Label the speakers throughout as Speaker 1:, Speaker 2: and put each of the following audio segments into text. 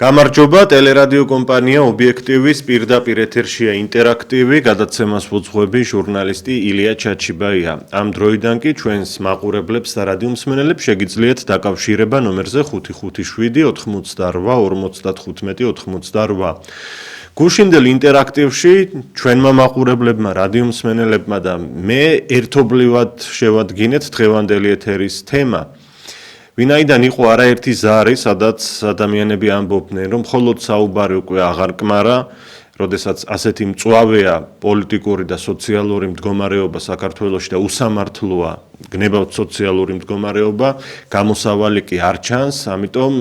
Speaker 1: გამარჯობა, ტელერადიო კომპანია ობიექტივის პირდაპირ ეთერშია ინტერაქტივი, გადაცემას უძღვები ჟურნალისტი ილია ჩაჩიბაია. Ამ დროიდან კი ჩვენს მაყურებლებს და რადიო მსმენელებს შეგიძლიათ დაკავშირება ნომერზე 557 88 95. გუშინდელ ინტერაქტივში ჩვენმა მაყურებლებმა, რადიო მსმენელებმა და მე ერთობლივად შევადგინეთ დღევანდელი ეთერის თემა. ვინაიდან იყო არაერთი ზარი, სადაც ადამიანები ამბობდნენ, რომ მხოლოდ საუბარი უკვე აღარ კმარა, როდესაც ასეთი მწვავეა პოლიტიკური და სოციალური მდგომარეობა საქართველოში და უსამართლოა გნებავთ სოციალური მდგომარეობა, გამოსავალი კი არ ჩანს, ამიტომ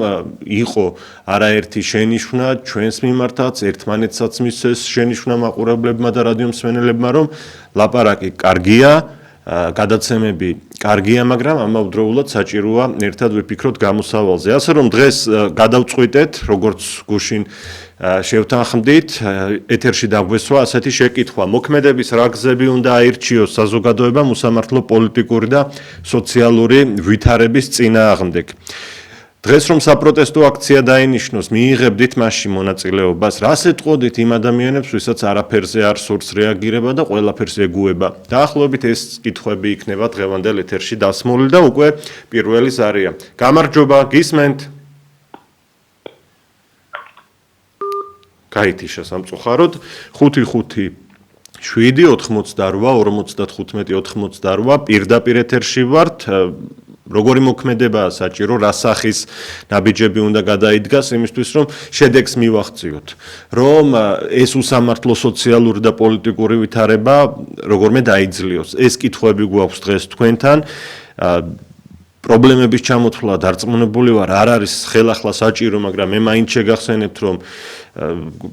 Speaker 1: იყო არაერთი შენიშვნა ჩვენს მიმართაც, ერთმანეთსაც მისცეს შენიშვნა მაყურებლებმა და რადიო მსმენელებმა, რომ ლაპარაკი კარგია, გადაცემები კარგია, მაგრამ ამავდროულად საჭიროა ერთად ვიფიქროთ გამოსავალზე. ასე რომ დღეს გადავწყვიტეთ, როგორც გუშინ შევთანხმდით, ეთერში დაგვესვა ასეთი შეკითხვა. მოქმედების რა გზები უნდა აირჩიოს საზოგადოებამ უსამართლო პოლიტიკური და სოციალური ვითარების წინააღმდეგ. დღეს რომ საპროტესტო აქცია დაინიშნოს, მიიღებდით მასში მონაწილეობას, რას ეტყოდით იმ ადამიანებს, ვისაც არაფერზე არ სურს რეაგირება და ყველაფერს ეგუება. დაახლოებით ეს კითხვები იქნება დღევანდელ ეთერში დასმული და უკვე პირველი ზარია. გამარჯობა, გისმენთ? გაითიშა სამწუხაროდ 557 88 95 პირდაპირ ეთერში ვართ. როგორი მოქმედებაა საჭირო, რა სახის ნაბიჯები უნდა გადაიდგას იმისთვის, რომ შედეგს მივახციოთ, რომ ეს უსამართლო სოციალური და პოლიტიკური ვითარება როგორმე დაიძლიოს. ეს კითხვები გვაქვს დღეს თქვენთან. პრობლემების ჩამოთვლა დარწმუნებული ვარ, არ არის ხელახლა საჭირო, მაგრამ მე მაინც შეგახსენებთ, რომ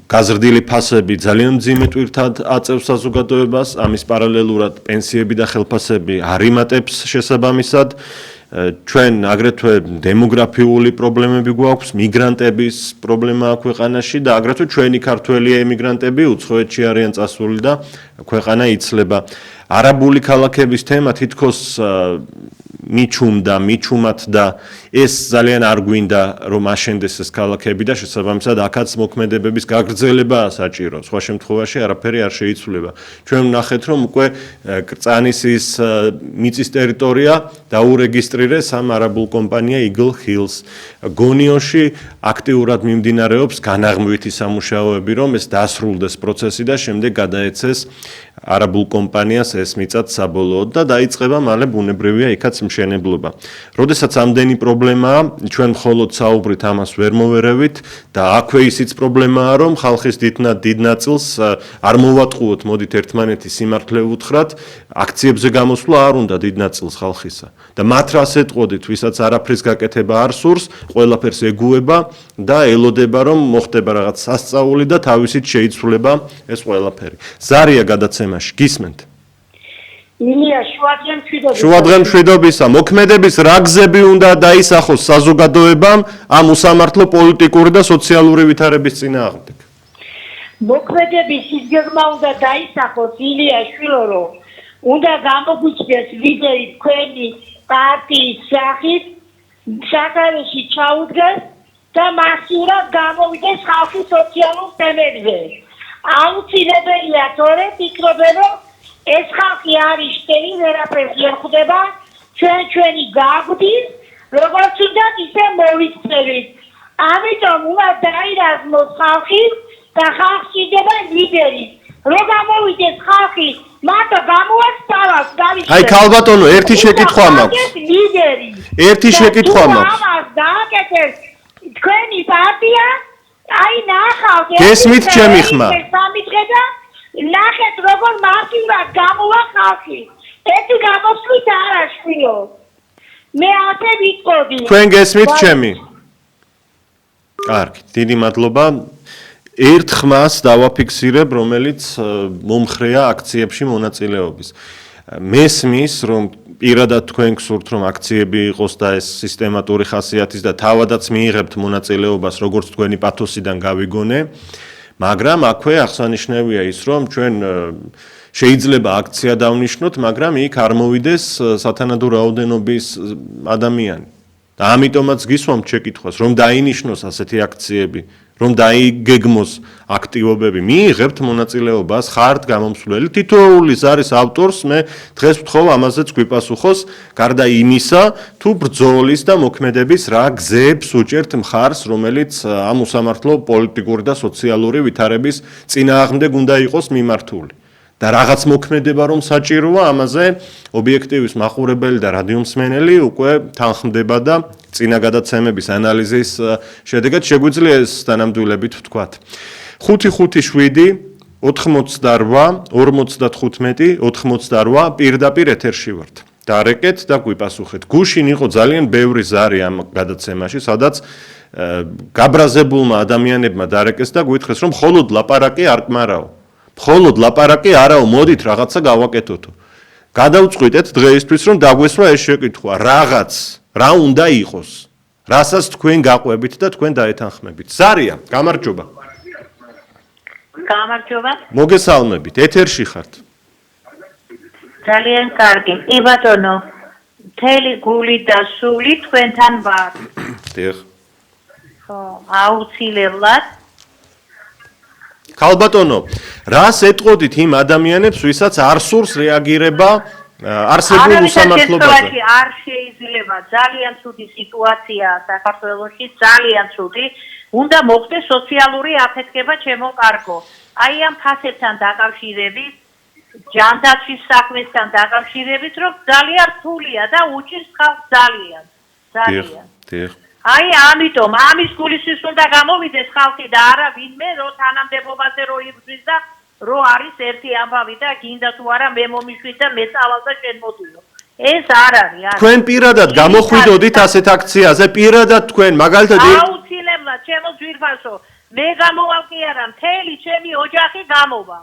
Speaker 1: გაზრდილი ფასები ძალიან მძიმე ტვირთად აწევს საზოგადოებას, ამის პარალელურად პენსიები და ხელფასები არ იმატებს შესაბამისად. ჩვენ აგრეთვე დემოგრაფიული პრობლემები გვაქვს, მიგრანტების პრობლემა აქვს ქვეყანაში და აგრეთვე ჩვენი ქართველი ემიგრანტები უცხოეთში არიან წასული და ქვეყანა იცლება. არაბული ქალაქების თემა თითქოს მიჩუმათ და ეს ძალიან არ გვინდა რომ აშენდეს ეს ქალაქები და შესაბამისად აქაც მოქმედებების გაგრძელებაა საჭირო. სხვა შემთხვევაში არაფერი არ შეიცვლება. ჩვენ ვნახეთ რომ უკვე კრწანისის მიწის ტერიტორია დაურეგისტრირეს ამ არაბულ კომპანია Eagle Hills. გონიოში აქტიურად მიმდინარეობს განაღმვითი სამუშაოები, რომ ეს დასრულდეს პროცესი და შემდეგ გადაეცეს არაბულ კომპანიას ეს მიწაც საბოლოოდ და დაიწყება მალე ბუნებრივია იქაც მშენებლობა. როდესაც ამდენი პრობლემაა, ჩვენ მხოლოდ საუბრით ამას ვერ მოვერევით და აქვე ისიც პრობლემაა, რომ ხალხის დიდ ნაწილს არ მოვატყუოთ, მოდით ერთმანეთის სიმართლე ვუთხრათ, აქციებზე გამოსვლა არ უნდა დიდ ნაწილს ხალხისა. და მათ რას ეტყოდით, ვისაც არაფრის გაკეთება არ სურს, ყველაფერს ეგუება და ელოდება, რომ მოხდება რაღაც სასწაული და თავისით შეიცვლება ეს ყველაფერი. ზარია გადაცემაში, გისმენთ?
Speaker 2: ილია,
Speaker 1: შუადღემ მშვიდობისა. მოქმედების რა გზები უნდა დაისახოს საზოგადოებამ ამ უსამართლო პოლიტიკური და სოციალური ვითარების წინააღმდეგ?
Speaker 2: მოქმედების ის გეგმა უნდა დაისახოს, ილია შვილო, რომ უნდა გამოგვიჩნდეს ლიდერი თქვენი პარტიის სახით, სათავეში ჩაუდგეს და მასიურად გამოვიდეს ხალხის სოციალურ თემებზე. აუცილებელია თორე ფიქრობენ, რომ ეს ხალხი არის შტერი, ვერაფერს ვერ ხვდება, ჩვენი გაგვდის, როგორც უნდა ისე მოვიქცევით. ამიტომ უნდა დაირაზმოს ხალხი და ხალხს ჭირდება ლიდერი. რომ გამოვიდეს ხალხი, მარტო გამოასწავლოს გავიშლეს.
Speaker 1: აი ქალბატონო, ერთი შეკითხვა მაქვს.
Speaker 2: ლიდერი.
Speaker 1: ერთი შეკითხვა მაქვს.
Speaker 2: ამას დააკეთეს თქვენი პარტია, აი ნახავთ.
Speaker 1: გესმით ჩემი ხმა?
Speaker 2: ნახეთ როგორ მასიურად გამოვა ხალხი. ერთი გამოსვლით არა შვილო. მე ასე ვიტყოდი.
Speaker 1: თქვენ გესმით ჩემი? კარგი, დიდი მადლობა. ერთ ხმას დავაფიქსირებ, რომელიც მომხრეა აქციებში მონაწილეობის. მესმის, რომ პირადად თქვენ გსურთ, რომ აქციები იყოს და ეს სისტემატური ხასიათის და თავადაც მიიღებთ მონაწილეობას, როგორც თქვენი პათოსიდან გავიგონე. მაგრამ აქვე აღსანიშნავია ის, რომ ჩვენ შეიძლება აქცია დავნიშნოთ, მაგრამ იქ არ მოვიდეს სათანადო რაოდენობის ადამიანი. და ამიტომაც გისვამთ შეკითხვას, რომ დაინიშნოს ასეთი აქციები, რომ დაიგეგმოს აქტივობები, მიიღებთ მონაწილეობას, ხართ გამომსვლელი, თითოეულის არის ავტორს, მე დღეს ვთხოვ ამაზეც გვიპასუხოს, გარდა იმისა, თუ ბრძოლის და მოქმედების რა გზებს უჭერთ მხარს, რომელიც ამ უსამართლო პოლიტიკური და სოციალური ვითარების წინააღმდეგ უნდა იყოს მიმართული. და რაღაც მოქმედება რომ საჭიროა, ამაზე ობიექტივის მაყურებელი და რადიომსმენელი უკვე თანხმდება და წინა გადაცემების ანალიზის შედეგად შეგვიძლია ეს თანამდულებით ვთქვათ. 557 88 55 88 პირდაპირ ეთერში ვართ. დარეკეთ და გვიპასუხეთ. გუშინ იყო ძალიან ბევრი ზარი ამ გადაცემაში, სადაც გაბრაზებულმა ადამიანებმა დარეკეს და გვითხრეს, რომ მხოლოდ ლაპარაკი არ კმარაო. მხოლოდ ლაპარაკი არაო, მოდით რაღაცა გავაკეთოთო. გადავწყვიტეთ დღეისთვის, რომ დაგვესვა ეს შეკითხვა, რაღაც, რა უნდა იყოს, რასაც თქვენ გაყვებით და თქვენ დაეთანხმებით. ზარია, გამარჯობა.
Speaker 3: გამარჯობა.
Speaker 1: მოგესალმებით, ეთერში ხართ.
Speaker 3: ძალიან კარგი. კი ბატონო, მთელი გული და სული თქვენთან ვარ.
Speaker 1: დიახ.
Speaker 3: ხო, აუცილებლად.
Speaker 1: ქალბატონო, რას ეტყოდით იმ ადამიანებს, ვისაც არ სურს რეაგირება არსებულ უსამართლობაზე?
Speaker 3: არ შეიძლება, ძალიან ცუდი სიტუაციაა საქართველოში, ძალიან ცუდი. უნდა მოხდეს სოციალური აფეთქება, ჩემო კარგო. აი ამ ფასებთან დაკავშირებით, ჯანდაცვის საქმესთან დაკავშირებით, რომ ძალიან რთულია და უჭირს ხალხს ძალიან. ძალიან.
Speaker 1: დიახ.
Speaker 3: აი ამიტომ ამის გულისთვის უნდა გამოვიდეს ხალხი და არა ვინმე რო თანამდებობაზე რო იბრძვის და რო არის ერთი ამბავი და გინდა თუ არა მე მომიშვით და მე წავალ და შენ მოდიო. ეს არ არის.
Speaker 1: თქვენ პირადად გამოხვიდოდით ასეთ აქციაზე, პირადად თქვენ მაგალითად
Speaker 3: აუცილებლად ჩემო ძვირფასო, მე გამოვალ კი არა, მთელი ჩემი ოჯახი გამოვა.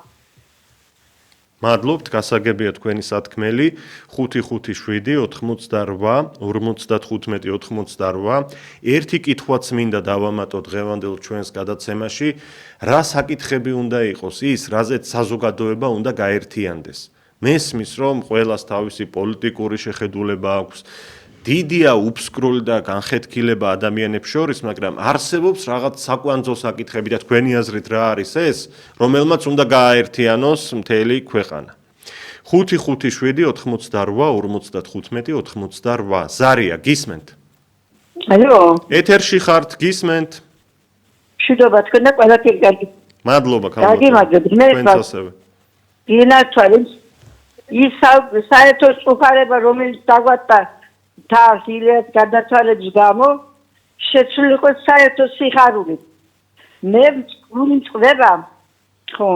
Speaker 1: მადლობთ, გასაგებია თქვენი სათქმელი 557 88 55 88. ერთი კითხვაც მინდა დავამატო დღევანდელ ჩვენს გადაცემაში, რა საკითხები უნდა იყოს ის, რაზეც საზოგადოება უნდა გაერთიანდეს. მესმის, რომ ყველას თავისი პოლიტიკური შეხედულება აქვს, დიდია უფსკრული და განხეთქილება ადამიანებს შორის, მაგრამ არსებობს რაღაც საკვანძო საკითხები და თქვენი აზრით რა არის ეს, რომელმაც უნდა გააერთიანოს მთელი ქვეყანა. 557 88 55 88. ზარია, გისმენთ?
Speaker 4: ალო,
Speaker 1: ეთერში ხართ, გისმენთ?
Speaker 4: მშვიდობა თქვენ და ყველაფერი კარგი.
Speaker 1: მადლობა,
Speaker 4: კარგი, მადლობა. მე
Speaker 1: თქვენც ასევე.
Speaker 4: გინათვალებს ის საერთო წუხარება, რომელიც დაგვატა თავს ილეთ გადაცვალების გამო, შეცვლილიყო საერთო სიხარული. მე გული წდება, ხო,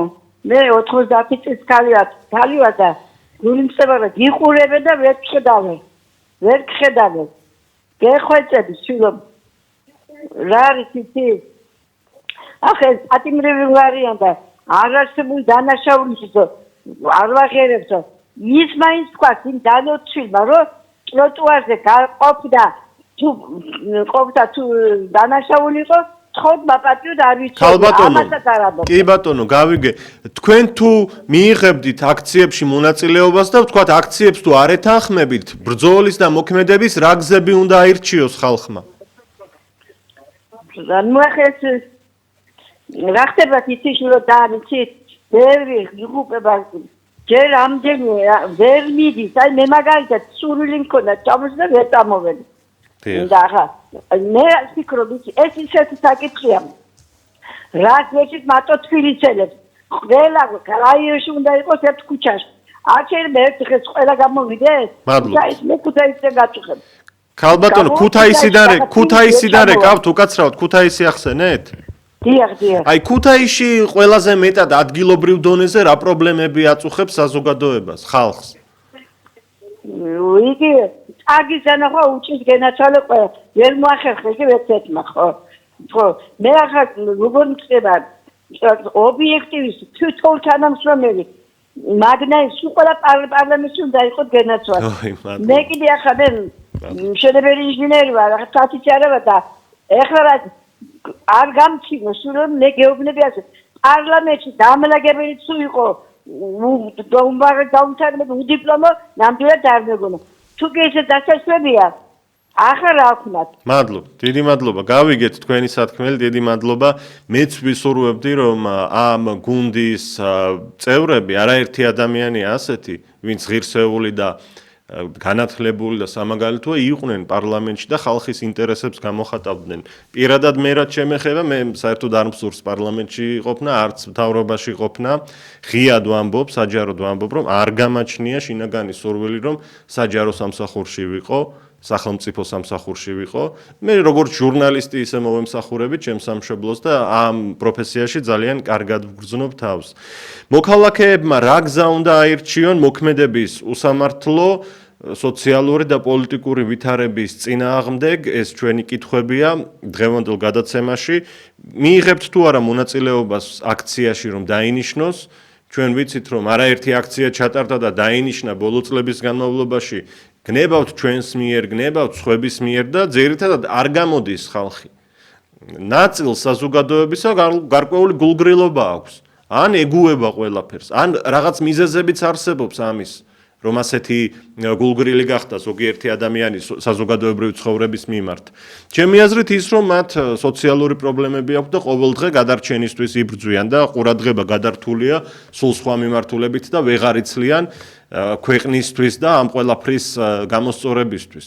Speaker 4: მე 90 წლის ქალია და გული წდება და გიყურებე და ვერ ხედავე. გეხვეწები შვილო. რა არის იცი? ახლა პატიმრები ვარიან და არ არსებული დანაშაულისო არ ვაღერებსო. ის მაინც თქვა იმ დანოცვილმა, რომ ტროტუარზე გაყოფდა თუ დანაშაულიყო, თხოდმა პატიო და არ ვიცოდი, ამასაც არ ამბობ.
Speaker 1: კი ბატონო, გავიგე. თქვენ თუ მიიღებდით აქციებში მონაწილეობას და ვთქვათ, აქციებს თუ არ ეთანხმებით, ბრძოლის და მოქმედების რა გზები უნდა აირჩიოს ხალხმა?
Speaker 4: ნუ ახლა რა ხდება იცი რომ დაიცით, ბევრი იღუპება ჯერ ამდენი ვერ მიდის, აი მე მაგალითად სურვილი მქონდა ჩამოსვლა ვერ წამოვედი. და ახლა მე ვფიქრობ ეს ისეთი საკითხია. რაც მეჩით მარტო თბილისელებს, ყველა რაიონში უნდა იყოს ერთ ქუჩაში. არ შეიძლება ერთ დღეს ყველა გამოვიდეს.
Speaker 1: მადლობა.
Speaker 4: მე ქუთაისზე გაწუხებ.
Speaker 1: ქალბატონო, ქუთაისიდან რეკავთ უკაცრავად, ქუთაისი ახსენეთ?
Speaker 4: დიახ.
Speaker 1: აი ქუთაისში ყველაზე მეტად ადგილობრივ დონეზე რა პრობლემები აწუხებს საზოგადოებას, ხალხს?
Speaker 4: იგი აგიზანა ხო უჭის გენაცვალე ყველა. ვერ მოახერხე ვერცერთმა ხო. ხო, მე ახლა როგორ მწება ობიექტივის თვითონ თანამშრომელი მაგნაის ყველა პარლამენტში უნდა იყოს გენაცვალე. მე კიდე ახლა მე მშენებელი ინჟინერი ვარ, ახლა თათიც არა ვარ და ახლა არ გამჩინო, სულ მე გეუბნები ასე. პარლამენტში დამლაგებელი თუ იყო დაუმთავრებელი უდიპლომო, ნამდვილად არ მეგონა. თუ კი ესე დასაშვებია, ახლა რა ვქნათ?
Speaker 1: მადლობა, დიდი მადლობა. გავიგეთ თქვენი სათქმელი, დიდი მადლობა. მეც ვისურვებდი, რომ ამ გუნდის წევრები არაერთი ადამიანია ასეთი, ვინც ღირსეული და განათლებული და სამაგალითოა იყვნენ პარლამენტში და ხალხის ინტერესებს გამოხატავდნენ. პირადად მე რაც შემეხება, მე საერთოდ არ მსურს პარლამენტში ყოფნა, არც მთავრობაში ყოფნა. ღიად ვამბობ, საჯაროდ ვამბობ, რომ არ გამაჩნია შინაგანი სურვილი, რომ საჯარო სამსახურში ვიყო. სახელმწიფო სამსახურში ვიყო. მე როგორც ჟურნალისტი ისე მოვემსახურები ჩემს სამშობლოს და ამ პროფესიაში ძალიან კარგად ვგრძნობ თავს. მოქალაქეებმა რა გზა უნდა აირჩიონ მოქმედების უსამართლო სოციალური და პოლიტიკური ვითარების წინააღმდეგ ეს ჩვენი კითხვებია დღევანდელ გადაცემაში. მიიღებთ თუ არა მონაწილეობას აქციაში რომ დაინიშნოს ჩვენ ვიცით რომ არაერთი აქცია ჩატარდა და დაინიშნა ბოლო წლების განმავლობაში გნებავთ ჩვენს მიერ, გნებავთ სხვების მიერ და ძირითადად არ გამოდის ხალხი. ნაწილ საზოგადოებისა გარკვეული გულგრილობა აქვს. ან ეგუება ყველაფერს, ან რაღაც მიზეზებიც არსებობს ამის, რომ ასეთი გულგრილი გახდა ზოგიერთი ადამიანი საზოგადოებრივი ცხოვრების მიმართ. ჩემი აზრით ის, რომ მათ სოციალური პრობლემები აქვს და ყოველდღე გადარჩენისთვის იბრძვიან და ყურადღება გადართულია სულ სხვა მიმართულებით და ვეღარ იცლიან ქვეყნისთვის და ამ ყველაფრის გამოსწორებისთვის.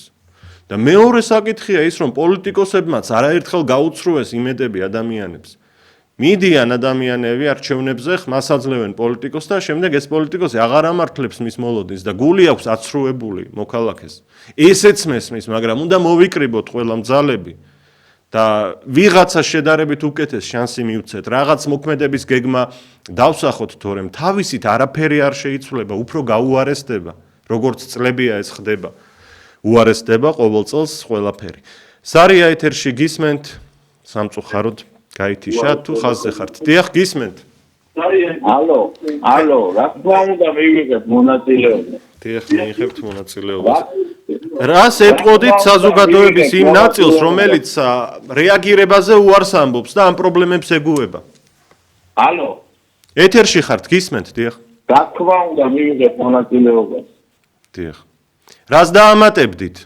Speaker 1: და მეორე საკითხია ის, რომ პოლიტიკოსებმაც არაერთხელ გაუცრუეს იმედები ადამიანებს. მიდიან ადამიანები არჩევნებზე, ხმას აძლევენ პოლიტიკოსს და შემდეგ ეს პოლიტიკოსი აღარ ამართლებს მის მოლოდინს და გული აქვს აცრუებული მოქალაქეს. ესეც მესმის, მაგრამ უნდა მოვიკრიბოთ ყველა მძალები და ვიღაცა შედარებით უკეთეს შანსი მივცეთ, რაღაც მოქმედების გეგმა დავსახოთ, თორემ თავისით არაფერი არ შეიცვლება, უფრო გაუარესდება, როგორც წლებია ეს ხდება. უარესდება ყოველ წელს ყველაფერი. სარია ეთერში გისმენთ, სამწუხაროდ გაითიშა თუ ხაზზე ხართ. დიახ, გისმენთ.
Speaker 5: ალო, რა თქმა უნდა მივიღეთ მონაწილეობა.
Speaker 1: დიახ, მიიღებთ მონაწილეობას. რას ეტყოდით საზოგადოების იმ ნაწილს, რომელიც რეაგირებაზე უარს ამბობს და ამ პრობლემებს ეგუება?
Speaker 5: ალო,
Speaker 1: ეთერში ხართ, გისმენთ, დიახ.
Speaker 5: რა თქმა უნდა მივიღეთ მონაწილეობა.
Speaker 1: დიახ. რას დაამატებდით?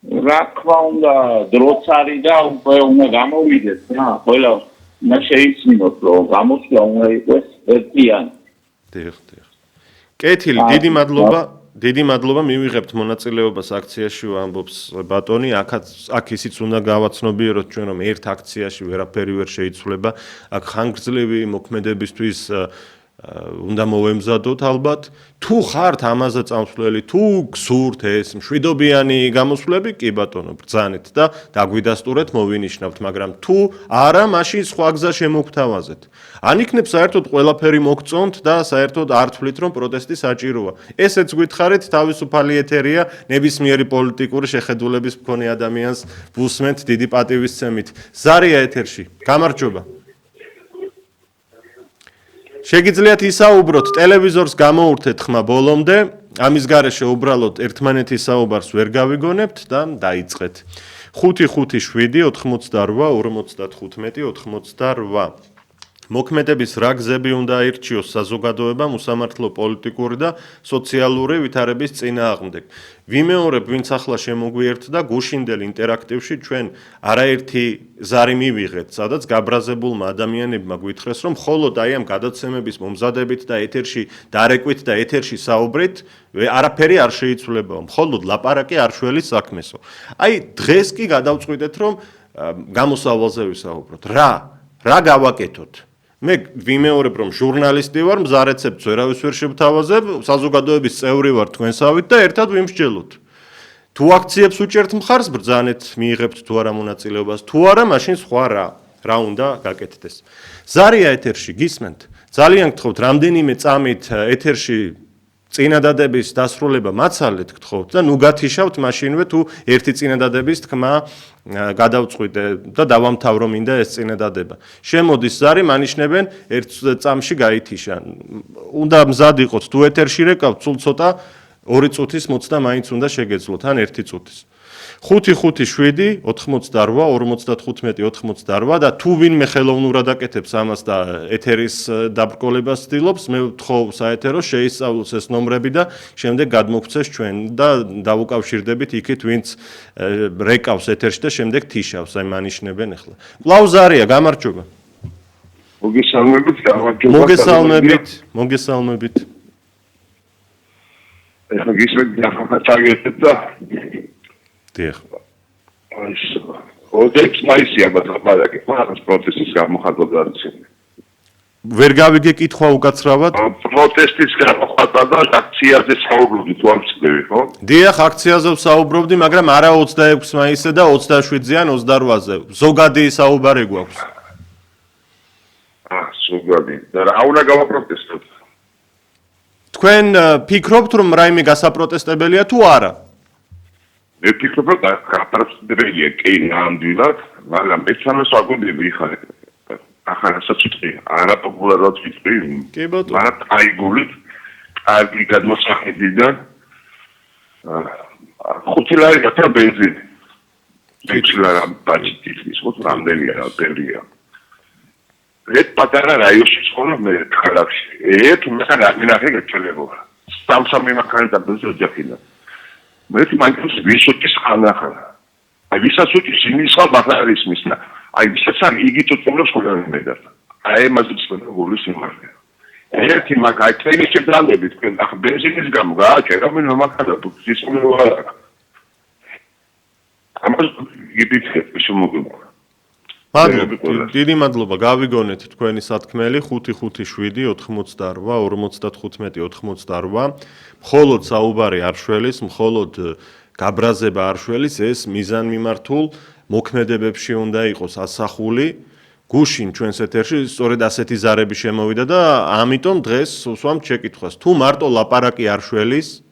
Speaker 5: რა თქმა უნდა, დროც არის და უკვე უნდა გამოვიდეთ, რა, ყველა უნდა შეიცინოთ, რომ გამოსვლა უნდა იყოს ერთიანი.
Speaker 1: დიახ. კეთილი, დიდი მადლობა, მივიღებთ მონაწილეობას აქციაში, ამბობს ბატონი. აქ ისიც უნდა გავაცნობიეროთ ჩვენ, რომ ერთ აქციაში ვერაფერი ვერ შეიცვლება. აქ ხანგრძლივი მოქმედებისთვის უნდა მოვემზადოთ ალბათ. თუ ხართ ამაზე წამსვლელი, თუ გსურთ ეს მშვიდობიანი გამოსვლები, კი ბატონო, ბრძანეთ და დაგვიდასტურეთ, მოვინიშნავთ, მაგრამ თუ არა, მაშინ სხვა გზა შემოგთავაზეთ. ან იქნებ საერთოდ ყველაფერი მოგწონთ და საერთოდ არ თვლით, რომ პროტესტი საჭიროა. ესეც გითხარით, თავისუფალი ეთერია, ნებისმიერი პოლიტიკური შეხედულების მქონე ადამიანს ვუსმენთ დიდი პატივისცემით. ზარია ეთერში, გამარჯობა. შეგიძლიათ ისაუბროთ, ტელევიზორს გამოურთეთ ხმა ბოლომდე, ამის გარეშე უბრალოდ ერთმანეთის საუბარს ვერ გავიგონებთ და დაიწყეთ. 557 88 55 88. მოქმედების რა გზები უნდა აირჩიოს საზოგადოებამ უსამართლო პოლიტიკური და სოციალური ვითარების წინააღმდეგ. ვიმეორებ, ვინც ახლა შემოგვიერთდა გუშინდელ ინტერაქტივში ჩვენ არაერთი ზარი მივიღეთ, სადაც გაბრაზებულმა ადამიანებმა გვითხრეს, რომ მხოლოდ აი ამ გადაცემების მომზადებით და ეთერში დარეკვით და ეთერში საუბრით არაფერი არ შეიცვლება, მხოლოდ ლაპარაკი არ შველის საქმესო. აი დღეს კი გადავწყვიტეთ, რომ გამოსავალზე ვისაუბროთ. რა გავაკეთოთ? მე ვიმეორებ, რომ ჟურნალისტი ვარ, მზა რეცეპტს ვერავის ვერ შევთავაზებ, საზოგადოების წევრი ვარ თქვენსავით და ერთად ვიმსჯელოთ. თუ აქციებს უჭერთ მხარს, ბრძანეთ, მიიღებთ თუ არა მონაწილეობას, თუ არა, მაშინ სხვა რა უნდა გაკეთდეს. ზარია ეთერში, გისმენთ? ძალიან გთხოვთ, რამდენიმე წამით ეთერში წინადადების დასრულება მაცალეთ გთხოვთ და ნუ გათიშავთ მაშინვე თუ ერთი წინადადების თქმა გადავწყვიტე და დავამთავრო მინდა ეს წინადადება. შემოდის ზარი, მანიშნებენ ერთ წამში გაითიშა. უნდა მზად იყოთ, თუ ეთერში რეკავთ, სულ ცოტა 2 წუთის მოცდა მაინც უნდა შეგეძლოთ, ან 1 წუთის. 5-5-7 88 55 88 და თუ ვინმე ხელოვნურად აკეთებს ამას და ეთერის დაბრკოლებას ცდილობს, მე ვთხოვ საეთერო შეისწავლოს ეს ნომრები და შემდეგ გადმოგცეს ჩვენ და დავუკავშირდებით იქით ვინც რეკავს ეთერში და შემდეგ თიშავს, აი მანიშნებენ ახლა. კვლავზარია, გამარჯობა. მოგესალმებით.
Speaker 6: ეხლა გისმენთ ახლა წაგეთეთ და
Speaker 1: დიახ.
Speaker 6: აი, ოდექს მაისია მაგალითად, მაგას პროტესტის გამოხატვა არცინი.
Speaker 1: ვერ გავიგე კითხვა უკაცრავად?
Speaker 6: პროტესტის გამოხატვა და აქციაზე საუბრობდით თუ არ ვწდები, ხო?
Speaker 1: დიახ, აქციაზე ვსაუბრობდი, მაგრამ არა 26 მაისზე და 27-ზე ან 28-ზე. ზოგადი საუბარი გვაქვს.
Speaker 6: ზოგადი. და რა უნდა გავაპროტესტოთ?
Speaker 1: თქვენ ფიქრობთ, რომ რაიმე გასაპროტესტებელია თუ არა?
Speaker 6: მე ვფიქრობ, რომ გასაპროტესტებელია კი ნამდვილად, მაგრამ მეცანას ვაკვირდები ხარ. ახლა რასაც ვიტყვი, არაპოპულარულად ვიტყვი, მაგრამ აიგულით, კარგი გადმოსახედიდან 5 ლარი გათხრა ბენზინი. 5 ლარი ბაჭიტის ის ხო რამდენია, ბევრია. ერთ პატარა რაიონში ცხოვრობ მე ქალაქში. ერთ მეხან აღინახე გეჩვენება. სამსამი მანქანა ბენზინი ოჯახიდან. მე თვითონ ვისოჭის ხანახა. აი ვისაც უჭის იმისა ბაღარის მისნა. აი ვისაც არ იგი წუწუნებს ხოლმე და. აი მაგის ყველა გულის იმარია. ერთი მაგაი ტრეინის შეძლებები თქვენ ახლა ბენზინის გამო გააჭერა მე მომახადა თუ ისმევა. ამას გიფიქრეთ შემოგება.
Speaker 1: დიდი მადლობა, გავიგონეთ თქვენი სათქმელი 5-5-7 88 55 88. მხოლოდ საუბარი არ შველის, მხოლოდ გაბრაზება არ შველის, ეს მიზანმიმართულ მოქმედებებში უნდა იყოს ასახული. გუშინ ჩვენს ეთერში სწორედ ასეთი ზარები შემოვიდა და ამიტომ დღეს ვსვამთ შეკითხვას. თუ მარტო ლაპარაკი არ შველის,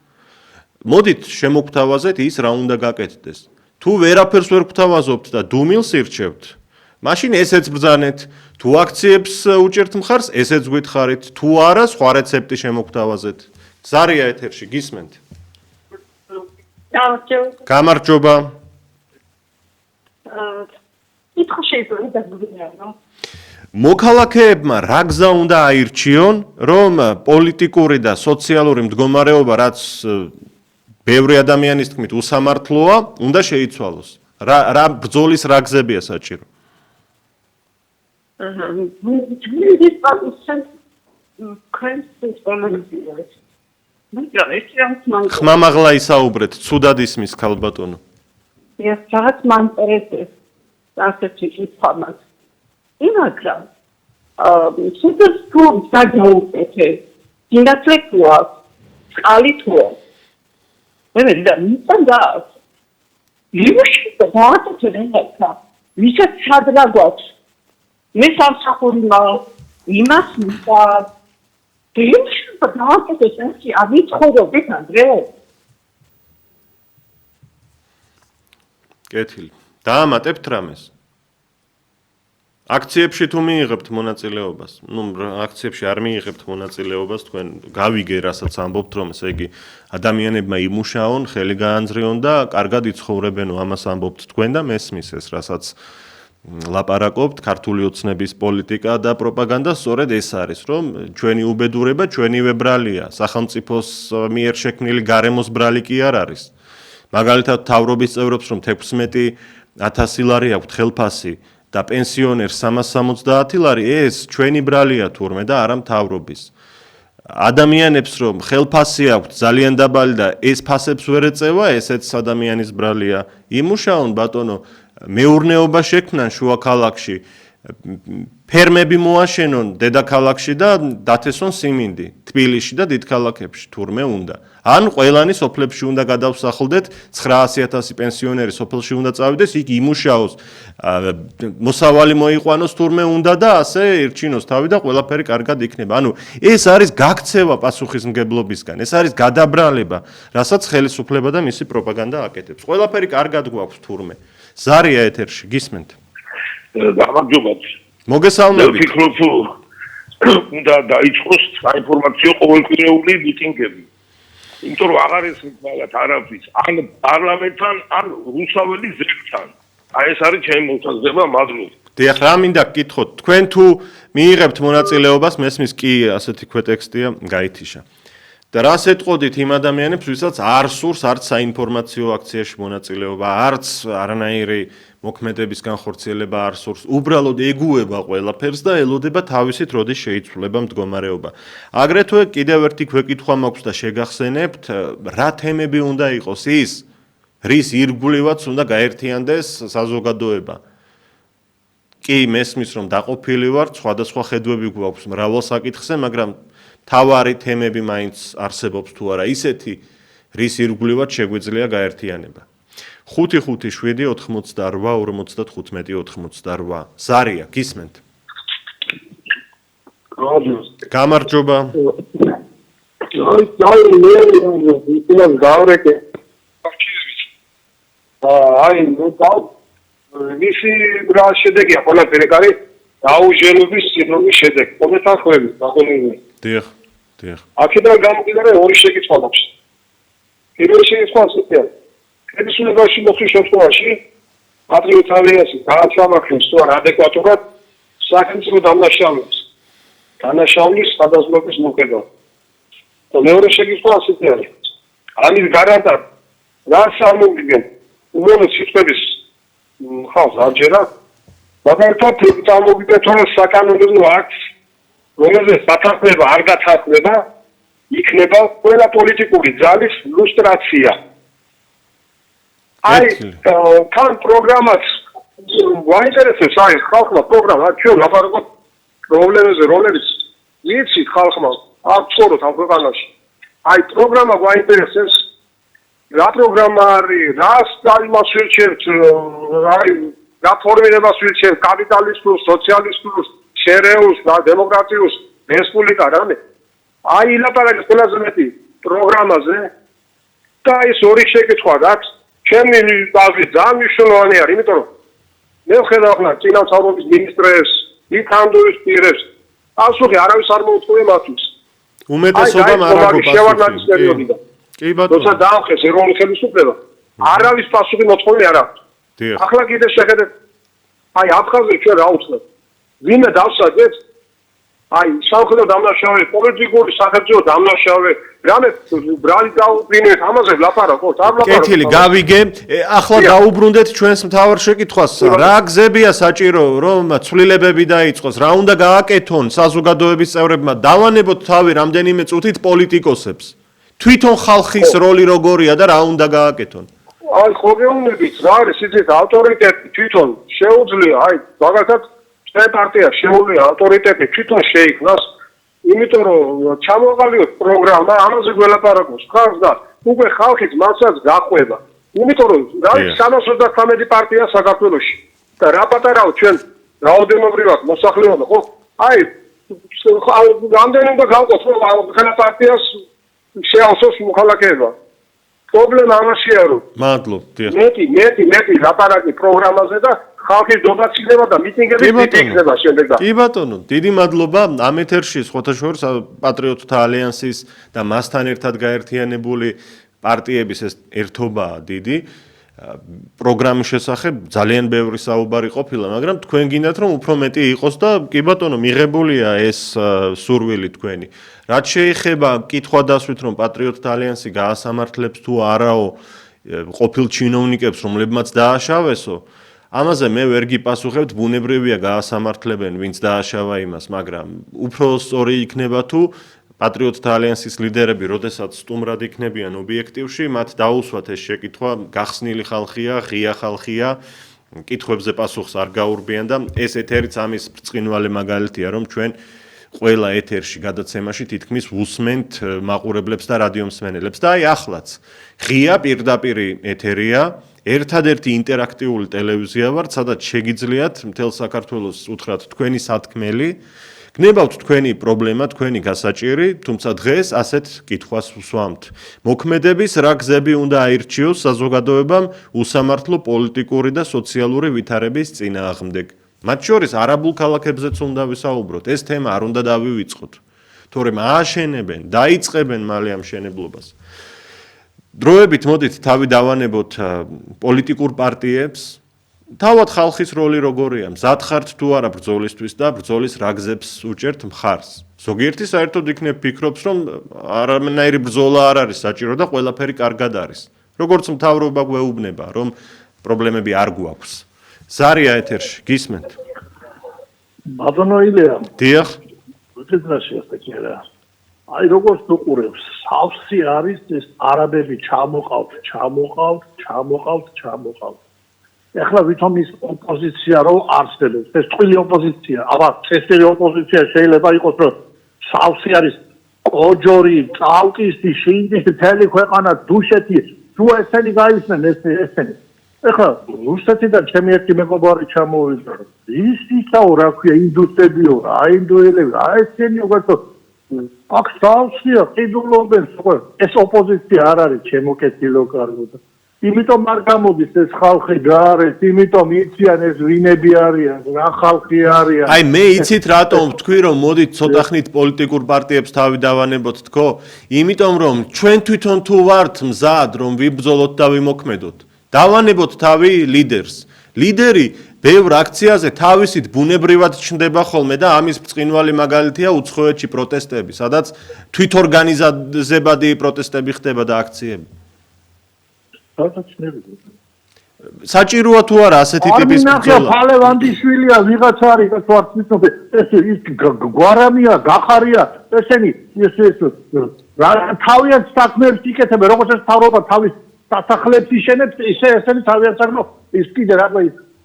Speaker 1: მოდით შემოგთავაზეთ ის რა უნდა გაკეთდეს. თუ ვერაფერს ვერ გვთავაზობთ და დუმილს ირჩევთ, მაშინ ესეც ბრძანეთ. თუ აქციებს უჭერთ მხარს, ესეც გითხარით. თუ არა, სხვა რეცეპტი შემოგთავაზეთ. ზარია ეთერში, გისმენთ. გამარჯობა.
Speaker 2: კითხვა შეიძლება დაგვიგებინო.
Speaker 1: მოქალაქეებმა რა გზა უნდა აირჩიონ, რომ პოლიტიკური და სოციალური მდგომარეობა, რაც ბევრი ადამიანის თქმით უსამართლოა, უნდა შეიცვალოს. რა ბრძოლის რა გზებია საჭირო? ხმამაღლა ისაუბრეთ, ცუდად ისმის ქალბატონო.
Speaker 4: რაღაც მაინტერესებს ასეთი ინფორმაც. მაგრამ სუპერ სკულ გადაუკეთე. ინდაკლეკუა, ყალითუა. მე და მიწა იმაში დააწყო რენაკა. ვისაც სადრა გვაქვს. მე სამსახური მაქვს. იმას მიწა. იმაში დააწყო ესეთი ავიცხოვრობთ ანდრე.
Speaker 1: კეთილი. დაამატებთ რამეს? აქციებში თუ მიიღებთ მონაწილეობას? აქციებში არ მიიღებთ მონაწილეობას, თქვენ გავიგე, რასაც ამბობთ, რომ ესე იგი ადამიანებმა იმუშაონ, ხელი გაანძრიონ და კარგად იცხოვრებენო, ამას ამბობთ თქვენ და მესმის ეს, რასაც ლაპარაკობთ, ქართული ოცნების პოლიტიკა და პროპაგანდა სწორედ ეს არის, რომ ჩვენი უბედურება ჩვენივე ბრალია, სახელმწიფოს მიერ შექმნილი გარემოს ბრალი კი არ არის. მაგალითად, თავრობის წევრებს რომ 16,000 ლარი აქვთ ხელფასი და პენსიონერს 370 ლარი, ეს ჩვენი ბრალია თურმე და არა მთავრობის. ადამიანებს რომ ხელფასი აქვთ ძალიან დაბალი და ეს ფასებს ვერ ეწევა, ესეც ადამიანის ბრალია. იმუშაონ ბატონო, მეურნეობა შექმნან შუა ქალაქში, ფერმები მოაშენონ დედაქალაქში და დათესონ სიმინდი, თბილისში და დიდ ქალაქებში თურმე უნდა. ან ყველანი სოფლებში უნდა გადავსახლდეთ, 900,000 პენსიონერი სოფელში უნდა წავიდეს, იქ იმუშაოს, მოსავალი მოიყვანოს თურმე უნდა და ასე ირჩინოს თავი და ყველაფერი კარგად იქნება. ანუ ეს არის გაქცევა პასუხისმგებლობისგან, ეს არის გადაბრალება, რასაც ხელისუფლება და მისი პროპაგანდა აკეთებს. ყველაფერი კარგად გვაქვს თურმე. ზარია ეთერში, გისმენთ.
Speaker 6: გამარჯობა.
Speaker 1: მოგესალმებით.
Speaker 6: ვფიქრობ, რომ უნდა დაიწყოს საინფორმაციო ყოველკვირეული მიტინგები. იმიტომ რომ აღარ ეს მაგათ არაფრის ან პარლამენტთან ან რუსაველი ზეგთან. აი ეს არის ჩემი მოსაზრება, მადლობა.
Speaker 1: დიახ, რა მინდა გკითხოთ, თქვენ თუ მიიღებთ მონაწილეობას, მესმის კი ასეთი ქვეტექსტია, გაითიშა. და რას ეტყოდით იმ ადამიანებს, ვისაც არ სურს არც საინფორმაციო აქციაში მონაწილეობა, არც არანაირი მოქმედების განხორციელება არ სურს, უბრალოდ ეგუება ყველაფერს და ელოდება თავისით, როდის შეიცვლება მდგომარეობა. აგრეთვე კიდევ ერთი ქვეკითხვა მაქვს და შეგახსენებთ, რა თემები უნდა იყოს ის, რის ირგვლივაც უნდა გაერთიანდეს საზოგადოება. კი მესმის რომ დაყოფილი ვართ, სხვადასხვა ხედვები გვაქვს მრავალ საკითხზე, მაგრამ თავარი თემები მაინც არსებობს თუ არა ისეთი, რის ირგვლივაც შეგვიძლია გაერთიანება. 5-5-7-88-55-88. ზარია, გისმენთ? გამარჯობა.
Speaker 7: მისი რა შედეგია ყველაფერი არის დაუჟენობის სინდრომის შედეგი. ყოველთან ხვდებით, ბატონო.
Speaker 1: დიახ.
Speaker 7: აქედან გამომდინარე ორი შეკითხვა მაქვს. პირველი შეკითხვა ასეთია. კრებისუნებაში მოხდის შემთხვევაში პატრიოტ ალიანსი გააცამართლებს თუ არა ადეკვატურად სახელმწიფო დამნაშავეებს. დანაშაულის სხვადასხვის მოქმედება. და მეორე შეკითხვა ასეთი არის. ამის გარანტად რას ამოვიდნენ უმოვლეს სიტყვების ხალხს არჯერა, მაგალითად წამოვიდეთ რომ საკანონმდებლო აქტს, რომელზეც სათანხმება არ გათანხმება, იქნება ყველა პოლიტიკური ძალის ლუსტრაცია. აი, თან პროგრამაც გვაინტერესებს, აი, ხალხმა პროგრამა, ჩვენ ლაპარაკობთ პრობლემებზე, რომელიც იცით ხალხმა, აქვს სწორად ამ ქვეყანაში. აი, პროგრამა გვაინტერესებს, რა პროგრამა არის, რას იმას ვირჩევთ, აი, რა ფორმირებას ვირჩევთ, კაპიტალისტურ, სოციალისტურ, შერეულს და დემოკრატიულს, რესპუბლიკა რამე. აი, ლაპარაკის ყველაზე მეტი პროგრამაზე და ეს ორი შეკითხვა გაქვს. ჩემი აზრით ძალიან მნიშვნელოვანი არის, იმიტომ რომ მე ვხედავ ახლა წინამძღოლობის მინისტრებს, იქამდურის პირებს, პასუხი არავის არ მოუწყვია მათთვის.
Speaker 1: უმეტესობამ არ აქვს
Speaker 7: შევარდნაძის პერიოდიდან.
Speaker 1: კი ბატონო.
Speaker 7: როცა დაახეს ეროვნული ხელისუფლება, არავის პასუხი მოთხოვილი არ აქვს. ახლა კიდე შეხედეთ, აი აფხაზეთში ჩვენ რა უცხოთ. ვინმე დავსაჯეთ, აი სამხედრო დამნაშავე, პოლიტიკური სახელმწიფო დამნაშავე, რამე ბრალი დაუბრინეთ, ამაზე ვლაპარაკობთ, არ ვლაპარაკობთ.
Speaker 1: კეთილი, გავიგე. ახლა დაუბრუნდეთ ჩვენს მთავარ შეკითხვას. რა გზებია საჭირო, რომ ცვლილებები დაიწყოს? რა უნდა გააკეთონ საზოგადოების წევრებმა? დავანებოთ თავი რამდენიმე წუთით პოლიტიკოსებს. თვითონ ხალხის როლი როგორია და რა უნდა გააკეთონ?
Speaker 7: აი ხოგეუნებით რა არის ისეთ ავტორიტეტი თვითონ შეუძლია, აი მაგალითად ჩვენ პარტიას შეუძლია ავტორიტეტი თვითონ შეიქმნას, იმიტომ რომ ჩამოყალიბოთ პროგრამა, ამაზე გველაპარაკობს ხალხს და უკვე ხალხიც მასაც გაყვება. იმიტომ რომ რა 313 პარტია საქართველოში და რა პატარაო ჩვენ რაოდენობრივად მოსახლეობა, ხო? აი რამდენი უნდა გავყოთ რომ ყველა პარტიას შეავსოს მოქალაქეება. პრობლემა ამაშია რომ
Speaker 1: მადლობა.
Speaker 7: მეტი ლაპარაკი პროგრამაზე და ხალხის დობაცინება და მიტინგები იქნება შემდეგ და.
Speaker 1: კი ბატონო, დიდი მადლობა. ამ ეთერში სხვათა შორის პატრიოტთა ალიანსის და მასთან ერთად გაერთიანებული პარტიების ეს ერთობაა დიდი. პროგრამის შესახებ ძალიან ბევრი საუბარი ყოფილა, მაგრამ თქვენ გინდათ რომ უფრო მეტი იყოს და კი ბატონო, მიღებულია ეს სურვილი თქვენი. რაც შეეხება კითხვა დასვით რომ პატრიოტთა ალიანსი გაასამართლებს თუ არაო ყოფილ ჩინოვნიკებს, რომლებმაც დააშავესო, ამაზე მე ვერ გიპასუხებთ, ბუნებრივია გაასამართლებენ ვინც დააშავა იმას, მაგრამ უფრო სწორი იქნება თუ პატრიოტთა ალიანსის ლიდერები, როდესაც სტუმრად იქნებიან ობიექტივში, მათ დაუსვათ ეს შეკითხვა, გახსნილი ხალხია, ღია ხალხია, კითხვებზე პასუხს არ გაურბიან და ეს ეთერიც ამის ბრწყინვალე მაგალითია, რომ ჩვენ ყველა ეთერში გადაცემაში თითქმის ვუსმენთ მაყურებლებს და რადიომსმენელებს და აი ახლაც ღია პირდაპირი ეთერია, ერთადერთი ინტერაქტიული ტელევიზია ვართ, სადაც შეგიძლიათ მთელ საქართველოს უთხრათ თქვენი სათქმელი, გნებავთ თქვენი პრობლემა, თქვენი გასაჭირი, თუმცა დღეს ასეთ კითხვას ვსვამთ. მოქმედების რა გზები უნდა აირჩიოს საზოგადოებამ უსამართლო პოლიტიკური და სოციალური ვითარების წინააღმდეგ. მათ შორის არაბულ ქალაქებზეც უნდა ვისაუბროთ. ეს თემა არ უნდა დავივიწყოთ. თორემ ააშენებენ, დაიწყებენ მალე ამ მშენებლობას. დროებით მოდით თავი დავანებოთ პოლიტიკურ პარტიებს, თავად ხალხის როლი როგორია, მზად ხართ თუ არა ბრძოლისთვის და ბრძოლის რა გზებს უჭერთ მხარს. ზოგიერთი საერთოდ იქნებ ფიქრობს, რომ არანაირი ბრძოლა არ არის საჭირო და ყველაფერი კარგად არის. როგორც მთავრობა გვეუბნება, რომ პრობლემები არ გვაქვს. ზარია ეთერში, გისმენთ.
Speaker 8: ბატონო ილია,
Speaker 1: დიახ.
Speaker 8: უწესრაში ასაკერა. აი როგორც უყურებს, სავსე არის ეს არაბები ჩამოყავთ. ეხლა ვითომ ის ოპოზიცია რო არსებობს, ეს წყვილი ოპოზიცია, აბა წესრიგი ოპოზიცია შეიძლება იყოს, რომ სავსე არის კოჯორი, წალკისი, შინდის, მთელი ქვეყანა, დუშეთი, თუ ესენი გაიხსნენ ესენი. ეხლა რუსეთიდან ჩემი ერთი მეგობარი ჩამოვიდა. ისიცაო რა ქვია, ინდუსტრიებიო, აინდოელები, ესენი უგერთო აქ სავსეა, ყიდულობენ, ეს ოპოზიცია არ არის ჩემოკეთილო კარგო და იმიტომ არ გამოდის ეს ხალხი გარეთ, იმიტომ იციან ეს ვინები არიან, რა ხალხი არიან.
Speaker 1: აი მე იცით რატომ თქვი რომ მოდით ცოტა ხნით პოლიტიკურ პარტიებს თავი დავანებოთ თქო? იმიტომ რომ ჩვენ თვითონ თუ ვართ მზად რომ ვიბრძოლოთ და ვიმოქმედოთ. დავანებოთ თავი ლიდერს. ლიდერი ბევრ აქციაზე თავისით ბუნებრივად ჩნდება ხოლმე და ამის ბრწყინვალე მაგალითია უცხოეთში პროტესტები, სადაც თვითორგანიზებადი პროტესტები ხდება და აქციები. საჭიროა თუ არა ასეთი ტიპის ბრძოლა?
Speaker 8: ფალევანდიშვილია ვიღაცა არის თუ არ ცნობ ეს გვარამია, გახარია, ესენი ეს თავიანთ საქმეებს იკეთებენ, როგორც ეს თავრობა თავის სასახლეებს იშენებს, ისე ესენი თავიანთ საქმეებს ის კიდე რა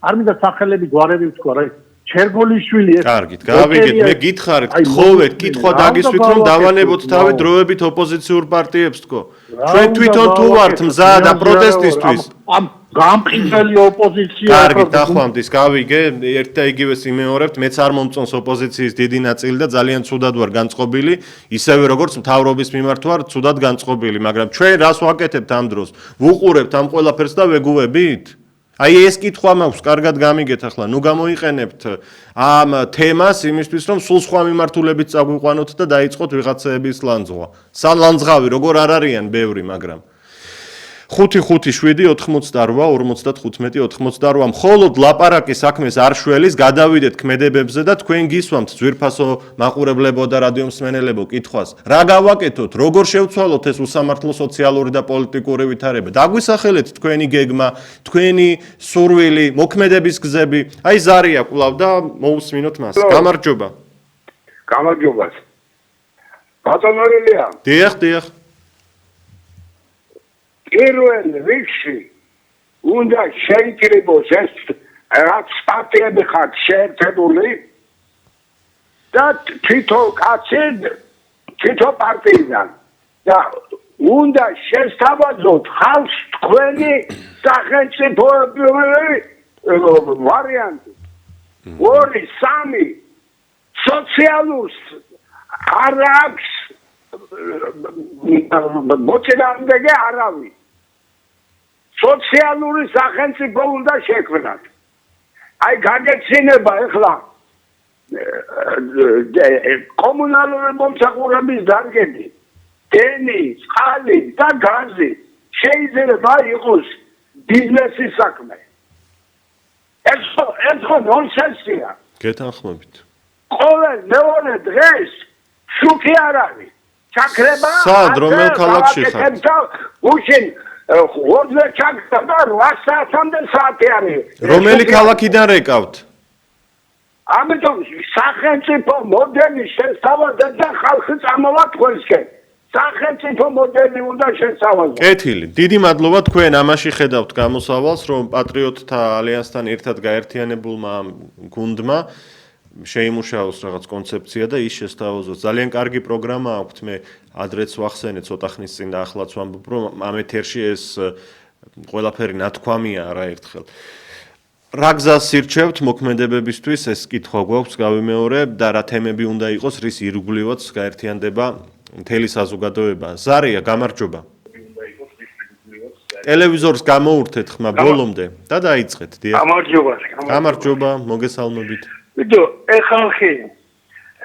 Speaker 8: არ მინდა სახელები გვარები ვთქვა რა ჩერგოლიშვილი ეს
Speaker 1: კარგით, გავიგეთ, მე გითხარით, გთხოვეთ, კითხვა დაგისვით რომ დავანებოთ თავი დროებით ოპოზიციურ პარტიებს თქო. ჩვენ თვითონ თუ ვართ მზად და პროტესტისთვის.
Speaker 8: ამ გამყიდველი ოპოზიცია
Speaker 1: კარგით, დახვამდის, გავიგე, ერთ და იგივეს იმეორებთ, მეც არ მომწონს ოპოზიციის დიდი ნაწილი და ძალიან ცუდად ვარ განწყობილი, ისევე როგორც მთავრობის მიმართ ვარ ცუდად განწყობილი, მაგრამ ჩვენ რას ვაკეთებთ ამ დროს? ვუყურებთ ამ ყველაფერს და ვეგუებით? აი ეს კითხვა მაქვს, კარგად გამიგეთ ახლა, ნუ გამოიყენებთ ამ თემას იმისთვის, რომ სულ სხვა მიმართულებით წაგვიყვანოთ და დაიწყოთ ვიღაცების ლანძღვა. სალანძღავი როგორ არ არიან ბევრი, მაგრამ 5-5-7-88-55-88 მხოლოდ ლაპარაკი საქმეს არ შველის, გადავიდეთ ქმედებებზე და თქვენ გისვამთ ძვირფასო მაყურებლებო და რადიომსმენელებო კითხვას. რა გავაკეთოთ, როგორ შევცვალოთ ეს უსამართლო სოციალური და პოლიტიკური ვითარება? დაგვისახელეთ თქვენი გეგმა, თქვენი სურვილი, მოქმედების გზები. აი ზარია კვლავ და მოусმინოთ მას. გამარჯობა.
Speaker 7: გამარჯობა. ბატონო ილია.
Speaker 1: დიახ.
Speaker 7: პირველ რიგში უნდა შეიკრიბოს ეს რაც პარტიები ხართ შეერთებული და თვითონ კაცი თვითონ პარტიიდან და უნდა შესთავაზოთ ხალხს თქვენი სახელმწიფო ვარიანტი. 2-3 სოციალურს არ აქვს მოწინააღმდეგე არავის. სოციალური სახელმწიფო უნდა შექმნათ. აი გაგეცინება ახლა კომუნალური მომსახურების დარგები, ტენი, წყალი და გაზი შეიძლება იყოს ბიზნესის საქმე. ეს ხო ნონსენსია.
Speaker 1: გეთანხმებით.
Speaker 7: ყოველ მეორე დღეს შუქი არ არის. ჩაქრება
Speaker 1: სად რომელ ქალაქში ხარ?
Speaker 7: უშინ 4 ჩაქრება 8 საათამდე საათი არის.
Speaker 1: რომელი ქალაქიდან რეკავთ?
Speaker 7: ამიტომ სახელმწიფო მოდელი შესთავაზეთ და ხალხი წამოვა თქვენსკენ. სახელმწიფო მოდელი უნდა შესთავაზოთ.
Speaker 1: კეთილი. დიდი მადლობა თქვენ ამაში ხედავთ გამოსავალს, რომ პატრიოტთა ალიანსთან ერთად გაერთიანებულმა გუნდმა შეიმუშაოს რაღაც კონცეფცია და ის შესთავაზოს. ძალიან კარგი პროგრამა აქვთ, მე ადრეც ვახსენე ცოტა ხნის წინ და ახლაც ვამბობ, რომ ამ ეთერში ეს ყველაფერი ნათქვამია არაერთხელ. რა გზას ირჩევთ მოქმედებებისთვის, ეს კითხვა გვაქვს გავიმეორებ და რა თემები უნდა იყოს, რის ირგვლივაც გაერთიანდება მთელი საზოგადოება. ზარია, გამარჯობა. ტელევიზორს გამოურთეთ ხმა ბოლომდე და დაიწყეთ.
Speaker 7: გამარჯობა.
Speaker 1: გამარჯობა, მოგესალმებით.
Speaker 7: ვიდო, ეხალხი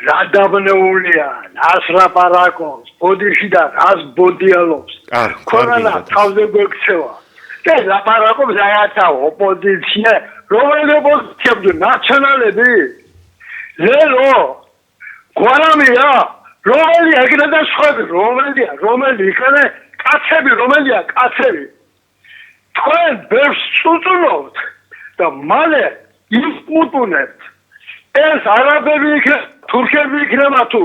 Speaker 8: რა დაბნეულია, რას ლაპარაკობს, ბოდიში და რას ბოდიალობს. ქონა თავზე გვექცევა. და ლაპარაკობს რააცა ოპოზიცია, რომელი ოპოზიცია, ნაციონალები. ლელო, გვარამია, რომელი ეგრე და სხვები, რომელი იქნება კაცები, რომელია კაცები. თქვენ ბევრს წუწუნობთ და მალე იმპუტუნებთ. ეს არაბები იქნება, თურქები იქნება თუ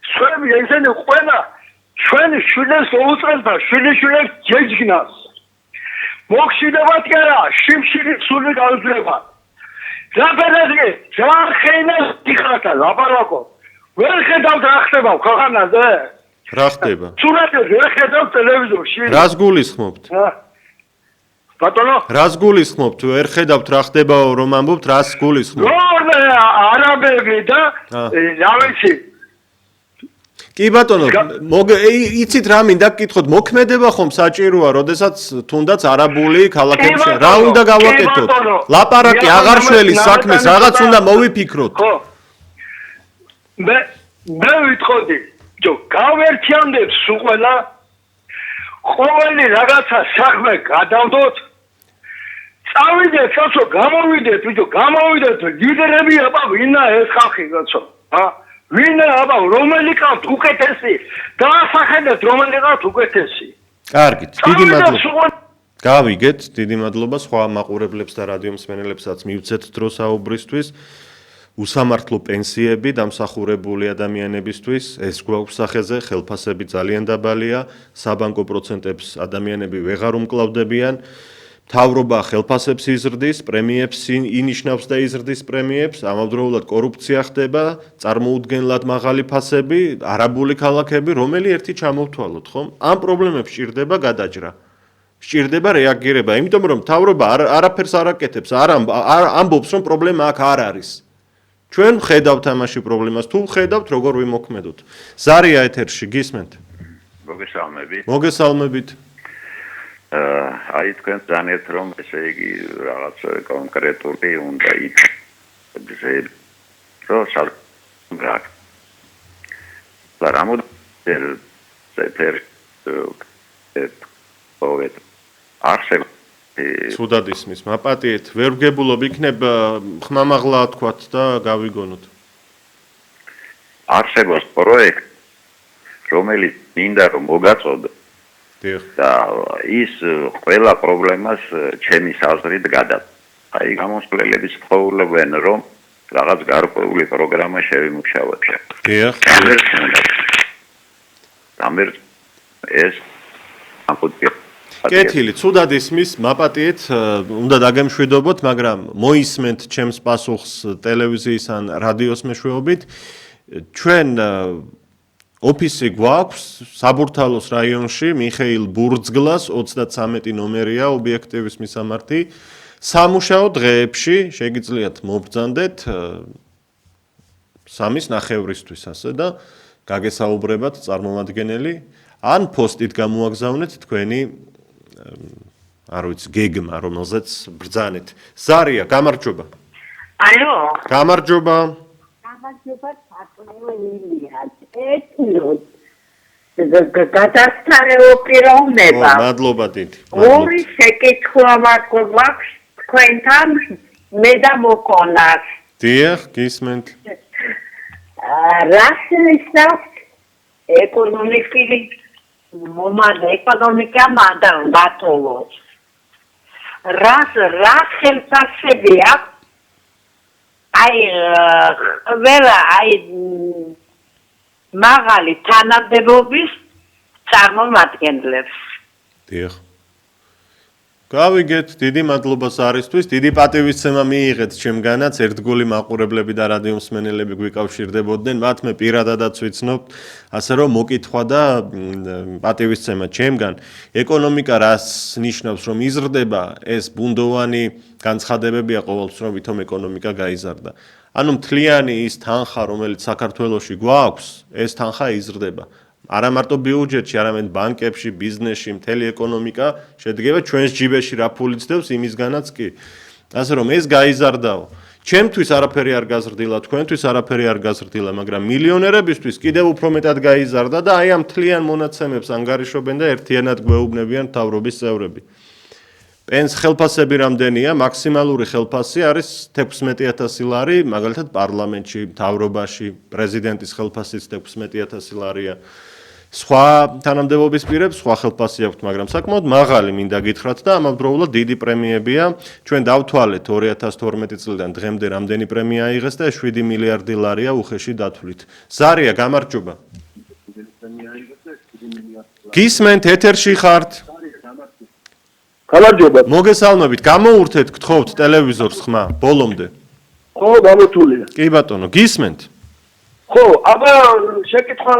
Speaker 8: სხვები ესენი ყველა ჩვენი შვილებს უწევთ და შვილიშვილებს ჯეჯგნას. მოხსიდებათ კი არა, შიმშილის სული გაუძლება. რაბერები, ჯანხენას დიხათა ლაპარაკო. ვერ ხედავთ რა ხდება ქვეყანაზე?
Speaker 1: რა ხდება?
Speaker 8: სურათებს ვერ ხედავთ ტელევიზორში.
Speaker 1: რას გულისხმობთ?
Speaker 8: ბატონო?
Speaker 1: რას გულისხმობთ? ვერ ხედავთ რა ხდებაო რომ ამბობთ, რას გულისხმობთ?
Speaker 8: არაბები და რა ვიცი.
Speaker 1: კი ბატონო, იცით რა მინდა გკითხოთ, მოქმედება ხომ საჭიროა, როდესაც თუნდაც არაბული ქალაქებში რა უნდა გავაკეთოთ? ლაპარაკი აღარ შველის საქმეს, რაღაც უნდა მოვიფიქროთ.
Speaker 8: ხო. მე ვიტყოდი, გავერთიანდებს უყველა ყოველი რაღაცა საქმე გადავდოთ. წავიდეთ, კაცო, გამოვიდეთ, ლიდერები აბა ვინა ეს ხალხი, კაცო. ვინა აბა რომელი ყავთ უკეთესი? დაასახელეთ რომელი ყავთ უკეთესი.
Speaker 1: კარგით, დიდი მადლობა. გავიგეთ, დიდი მადლობა სხვა მაყურებლებს და რადიო მსმენელებსაც მივცეთ დრო საუბრისთვის. უსამართლო პენსიები დამსახურებული ადამიანებისთვის, ეს გვაქვს სახეზე, ხელფასები ძალიან დაბალია, საბანკო პროცენტებს ადამიანები ვეღარ უმკლავდებიან. მთავრობა ხელფასებს იზრდის, პრემიებს ინიშნავს და იზრდის პრემიებს, ამავდროულად კორუფცია ხდება, წარმოუდგენლად მაღალი ფასები, არაბული ქალაქები, რომელი ერთი ჩამოვთვალოთ, ხომ? ამ პრობლემებს სჭირდება გადაჭრა. სჭირდება რეაგირება, იმიტომ რომ მთავრობა არაფერს არ აკეთებს, ამბობს რომ პრობლემა აქ არ არის. ჩვენ ხედავთ ამაში პრობლემას, თუ ხედავთ როგორ ვიმოქმედოთ. ზარია ეთერში, გისმენთ? მოგესალმებით.
Speaker 9: აი თქვენ ძანეთ რომ ესე იგი რაღაც კონკრეტული უნდა იქცე რომ სარგრაკ და რამოდენელ ზეთერ ოვეთ არსებ
Speaker 1: სუდად ისმის მაპატიეთ ვერ ვგებულობ იქნებ ხმამაღლა თქვათ და გავიგონოთ
Speaker 9: არსებობს პროექტ რომელიც მინდა რომ მოგაწოდო და ის ყველა პრობლემას ჩემი საზრით გადაწყდა. აი გამოსვლელების თხოვლებენ რომ რაღაც გარკვეული პროგრამა შევიმუშავოთ.
Speaker 1: დიახ.
Speaker 9: ამერ ეს ამპუტია.
Speaker 1: კეთილი, ცუდად ისმის, მაპატიეთ, უნდა დაგემშვიდობოთ, მაგრამ მოისმენთ ჩემს პასუხს ტელევიზიის ან რადიოს მეშვეობით. ჩვენ ოფისი გვაქვს საბურთალოს რაიონში, მიხეილ ბურძგლას 33 ნომერია ობიექტივის მისამართი. სამუშაო დღეებში შეგიძლიათ მობრძანდეთ 3:30-ისთვის ასე და გაგესაუბრებათ წარმომადგენელი ან პოსტით გამოაგზავნეთ თქვენი არ ვიცი გეგმა, რომელზეც ბრძანეთ. ზარია, გამარჯობა.
Speaker 2: ალო.
Speaker 1: გამარჯობა.
Speaker 2: გამარჯობა, საწოლილია. ეთნოს გადასწარეო პიროვნება.
Speaker 1: მადლობა დიდი.
Speaker 2: ორი შეკითხვა მაქვს თქვენთან მე და მოკონას.
Speaker 1: დიახ, გისმენთ.
Speaker 2: რას ნიშნავს ეკონომიკა მანდატოლოს? რა ხელფასები აქვს? აი მაღალი თანამდებობის წარმომადგენლებს.
Speaker 1: დიახ. გავიგეთ, დიდი მადლობა ზარისთვის, დიდი პატივისცემა მიიღეთ ჩემგანაც, ერთგული მაყურებლები და რადიო მსმენელები გვიკავშირდებოდნენ, მათ მე პირადადაც ვიცნობ, ასე რომ მოკითხვა და პატივისცემა ჩემგან. ეკონომიკა რას ნიშნავს, რომ იზრდება, ეს ბუნდოვანი განცხადებებია ყოველთვის, რომ ვითომ ეკონომიკა გაიზარდა. ანუ მთლიანი ის თანხა, რომელიც საქართველოში გვაქვს, ეს თანხა იზრდება. არა მარტო ბიუჯეტში, არამედ ბანკებში, ბიზნესში, მთელი ეკონომიკა შედგება ჩვენს ჯიბეში რა ფული ცდებს იმისგანაც კი. ასე რომ ეს გაიზარდაო. ჩემთვის არაფერი არ გაზრდილა, თქვენთვის არაფერი არ გაზრდილა, მაგრამ მილიონერებისთვის კიდევ უფრო მეტად გაიზარდა და აი ამ მთლიან მონაცემებს ანგარიშობენ და ერთიანად გვეუბნებიან მთავრობის წევრები. ხელფასები რამდენია? მაქსიმალური ხელფასი არის 16,000 ლარი, მაგალითად პარლამენტში, მთავრობაში, პრეზიდენტის ხელფასიც 16,000 ლარია. სხვა თანამდებობის პირებს სხვა ხელფასი აქვთ, მაგრამ საკმაოდ მაღალი მინდა გითხრათ და ამავდროულად დიდი პრემიებია. ჩვენ დავთვალეთ 2012 წლიდან დღემდე რამდენი პრემია აიღეს და 7 მილიარდი ლარია უხეში დათვლით. ზარია, გამარჯობა. გისმენთ, ეთერში ხართ?
Speaker 8: გამარჯობა.
Speaker 1: მოგესალმებით, გამოურთეთ, გთხოვთ ტელევიზორს ხმა, ბოლომდე.
Speaker 8: ხო, გამოთვლია.
Speaker 1: კი ბატონო, გისმენთ.
Speaker 8: ხო, აბა შეკითხვა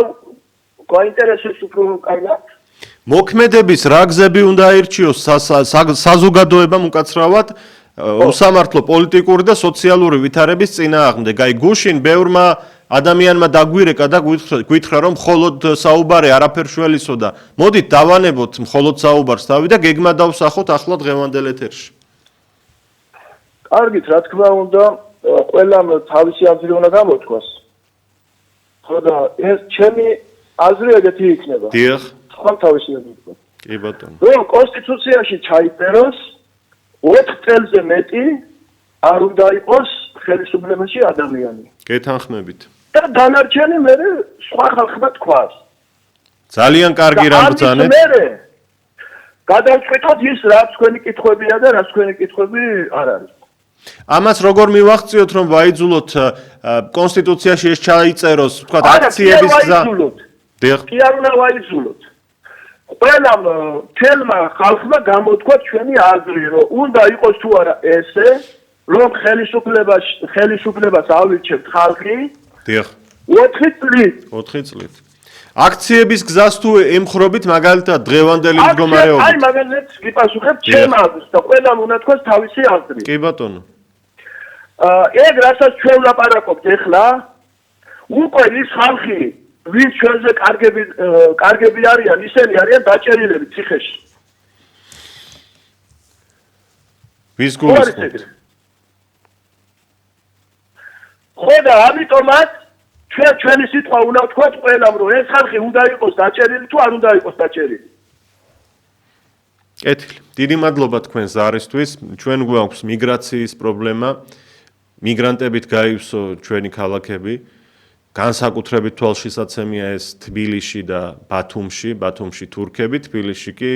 Speaker 8: გაინტერესებს უფრო კარგად.
Speaker 1: მოქმედების რა გზები უნდა აირჩიოს საზოგადოებამ უკაცრავად უსამართლო პოლიტიკური და სოციალური ვითარების წინააღმდეგ. აი გუშინ ბევრმა ადამიანმა დაგვირეკა და გითხრა რომ მხოლოდ საუბარი არაფერ შველისო და მოდით დავანებოთ მხოლოდ საუბარს თავი და გეგმა დავსახოთ ახლა დღევანდელ ეთერში.
Speaker 8: კარგით, რა თქმა უნდა, ყველამ თავისი აზრი უნდა გამოთქვას. ხო და ეს ჩემი აზრი ეგეთი იქნება.
Speaker 1: დიახ.
Speaker 8: ხომ თავისი აზრი.
Speaker 1: კი ბატონო.
Speaker 8: რომ კონსტიტუციაში ჩაიწეროს 4 წელზე მეტი არ უნდა იყოს ხელისუფლებაში ადამიანი.
Speaker 1: გეთანხმებით.
Speaker 8: და დანარჩენი მე სხვა ხალხმა თქვას.
Speaker 1: ძალიან კარგი რამ ბრძანეთ.
Speaker 8: გადავწყვიტოთ ის რაც თქვენი კითხვებია და რაც თქვენი კითხვები არ არის.
Speaker 1: ამას როგორ მივახციოთ რომ ვაიძულოთ კონსტიტუციაში ეს ჩაიწეროს, თქვა აქციების გზა. დიახ.
Speaker 8: კი არ უნდა ვაიძულოთ. ყველამ თელმა ხალხმა გამოთქვა ჩვენი აზრი, რომ უნდა იყოს თუ არა ესე, რომ ხელისუფლებას ავირჩევთ ხალხი.
Speaker 1: დიახ.
Speaker 8: 4 წლით.
Speaker 1: 4 წლით. აქციების გზას თუ ემხრობით მაგალითად დღევანდელი მდგომარეობით.
Speaker 8: აი მაგალითად გიპასუხებ ჩემ აზრს და ყველამ უნდა თქვას თავისი აზრი.
Speaker 1: კი ბატონო.
Speaker 8: ეგ რასაც ჩვენ ვლაპარაკობთ ახლა, უკვე ის ხალხი, ვინც ჩვენზე კარგები არიან, ისინი არიან დაჭერილები ციხეში.
Speaker 1: ვის გულისხმობთ?
Speaker 8: ხო და ამიტომაც ჩვენი სიტყვა უნდა ვთქვათ ყველამ, რომ ეს ხალხი უნდა იყოს დაჭერილი თუ არ უნდა იყოს დაჭერილი.
Speaker 1: კეთილი. დიდი მადლობა თქვენ ზარისთვის. ჩვენ გვაქვს მიგრაციის პრობლემა. მიგრანტებით გაივსო ჩვენი ქალაქები. განსაკუთრებით თვალშისაცემია ეს თბილისში და ბათუმში თურქები, თბილისში კი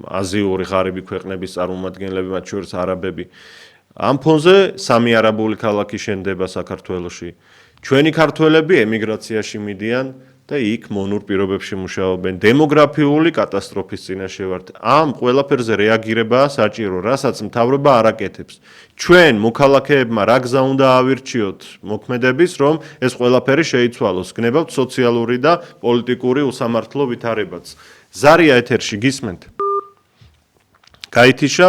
Speaker 1: აზიური ღარიბი ქვეყნების წარმომადგენლები, მათ შორის არაბები. ამ ფონზე სამი არაბული ქალაქი შენდება საქართველოში. ჩვენი ქართველები ემიგრაციაში მიდიან და იქ მონურ პირობებში მუშაობენ. დემოგრაფიული კატასტროფის წინაშე ვართ. ამ ყველაფერზე რეაგირებაა საჭირო, რასაც მთავრობა არ აკეთებს. ჩვენ მოქალაქეებმა რა გზა უნდა ავირჩიოთ მოქმედების, რომ ეს ყველაფერი შეიცვალოს. გნებავთ სოციალური და პოლიტიკური უსამართლო ვითარებაც. ზარია ეთერში გისმენთ? გაითიშა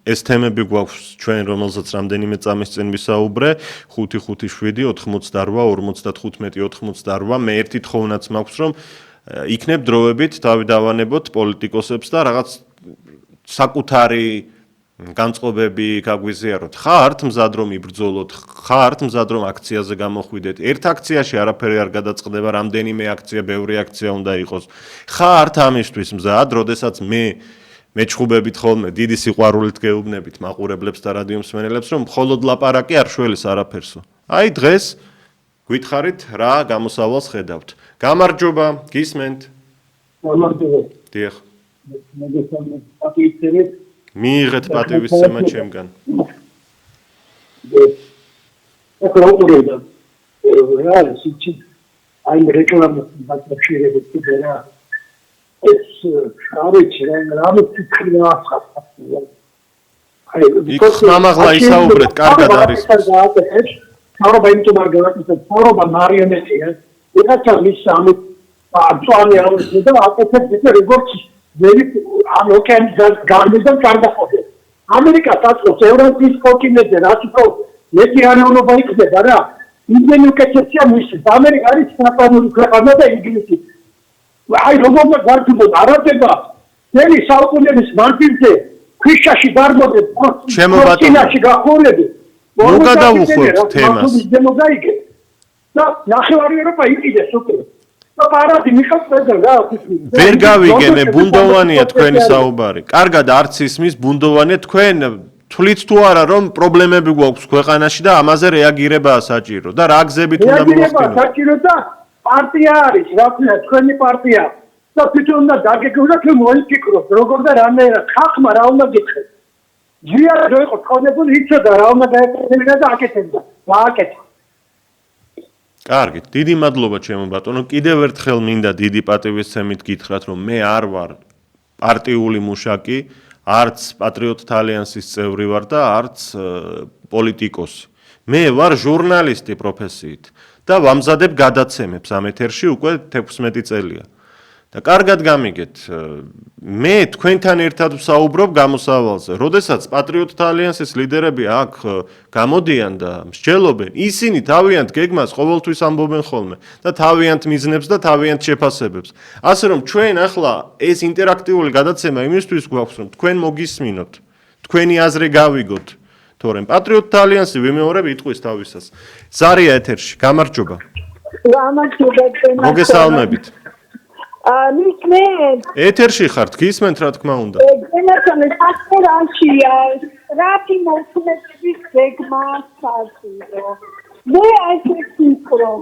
Speaker 1: ეს თემები გვაქვს ჩვენ, რომელზეც რამდენიმე წამის წინ ვისაუბრე, 557 88 55 88. მე ერთი თხოვნაც მაქვს, რომ იქნებ დროებით თავი დავანებოთ პოლიტიკოსებს და რაღაც საკუთარი განწყობები გაგვიზიაროთ. ხართ მზად რომ იბრძოლოთ, ხართ მზად რომ აქციაზე გამოხვიდეთ. ერთ აქციაში არაფერი არ გადაწყდება, რამდენიმე აქცია, ბევრი აქცია უნდა იყოს. ხართ ამისთვის მზად, როდესაც მეჩხუბებით ხოლმე დიდი სიყვარულით გეუბნებით მაყურებლებს და რადიო მსმენელებს, რომ მხოლოდ ლაპარაკი არ შველის არაფერსო. აი დღეს გითხარით რა გამოსავალს ხედავთ. გამარჯობა, გისმენთ?
Speaker 8: გამარჯობა.
Speaker 1: დიახ.
Speaker 8: მოგესალმებით.
Speaker 1: მიიღეთ პატივისცემა ჩემგან.
Speaker 8: ეხლა უყურებთ. რა ისიც აი რეკლამას დაკავშირებით კიდე ეს არიჩი რამე ცხრა ახლა.
Speaker 1: იქ ხმამაღლა ისაუბრეთ, კარგად არის.
Speaker 8: თავრობა იმიტომ არ გავაკეთებ, თავრობა მარიონეტია. ეხლა ის ამი პარტონი არის და აკეთებს ისე როგორც ველი ამ ოკეანის გარდიდან გარდაყოფე. ამერიკა დაწყობს ევრაზიის კონტინენტზე, რაც უფრო მეტი არეულობა იქნება რა. იმენი უკეთესია მისის. ამერიკა არის საკანონმდებლო ქვეყანა და ინგლისი. აი როგორ გვარდიბოთ არაბება ძელი საუკუნეების მანძილზე ქვიშაში დარბოდნენ პროცინაში გახურები
Speaker 1: ნუ გადავუხვევთ თემას.
Speaker 8: დემოგაიგე. და ნახევარი ევროპა იყიდეს უკვე. და პარადი მიხავს წედა რა.
Speaker 1: ვერ გავიგენე, ბუნდოვანია თქვენი საუბარი. კარგად არც ისმის ბუნდოვანია თქვენ თვლით თუ არა რომ პრობლემები გვაქვს ქვეყანაში და ამაზე რეაგირებაა საჭირო და რა გზებით უნდა მოვხდინოთ?
Speaker 8: საჭირო და პარტია არის, რა ქვია, თქვენი პარტია. და თვითონ და დაგეგმოთ რომ მოიფიქროთ, როგორ და რანაირად ხალხმა რა უნდა გითხრათ. ჯერ რო იყო კონებული იცოდა რა უნდა გაეკეთებინა და აკეთებდა. გააკეთა.
Speaker 1: კარგი, დიდი მადლობა ჩემო ბატონო. კიდევ ერთხელ მინდა დიდი პატივისცემით გითხრათ, რომ მე არ ვარ პარტიული მუშაკი, არც პატრიოტთა ალიანსის წევრი ვარ და არც პოლიტიკოსი. მე ვარ ჟურნალისტი პროფესიით და ვამზადებ გადაცემებს ამ ეთერში უკვე 16 წელია. და კარგად გამიგეთ, მე თქვენთან ერთად ვსაუბრობ გამოსავალზე. როდესაც პატრიოტთა ალიანსის ლიდერები აქ გამოდიან და მსჯელობენ, ისინი თავიანთ გეგმას ყოველთვის ამბობენ ხოლმე და თავიანთ მიზნებს და თავიანთ შეფასებებს. ასე რომ ჩვენ ახლა ეს ინტერაქტიული გადაცემა იმისთვის გვაქვს, რომ თქვენ მოგისმინოთ, თქვენი აზრი გავიგოთ, თორემ პატრიოტთა ალიანსი ვიმეორებ იტყვის თავისას. ზარია ეთერში, გამარჯობა. მოგესალმებით.
Speaker 2: მისმენთ
Speaker 1: ეთერში ხართ, გისმენთ რა თქმა უნდა.
Speaker 2: გენაცვალე ფაქტორაშია რაფი მოქმედების გეგმა საჭირო. მე ასე ვფიქრობ,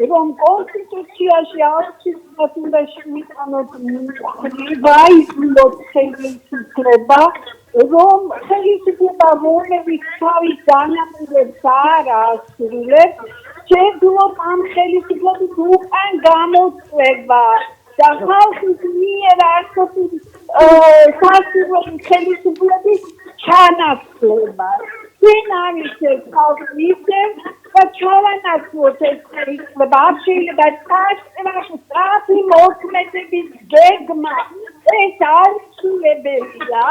Speaker 2: რომ კონსტიტუციაში აუცილებლად უნდა შევიტანოთ ვაიზმოთ ხელისუფლება, რომ ხელისუფლება რომლებიც თავის განაპირობებს არ ასრულებს, შეძლოთ ამ ხელისუფლების უკან გამოწვევა. და ხალხის მიერ არსებული სასურველი ხელისუფლების ჩანაცვლება. ვინ არის ეს ხალხი ისევ და ჩავანაცვლოთ ეს ხელისუფლება. არ შეიძლება წარსულში სწრაფი მოქმედების გეგმა. ეს აუცილებელია.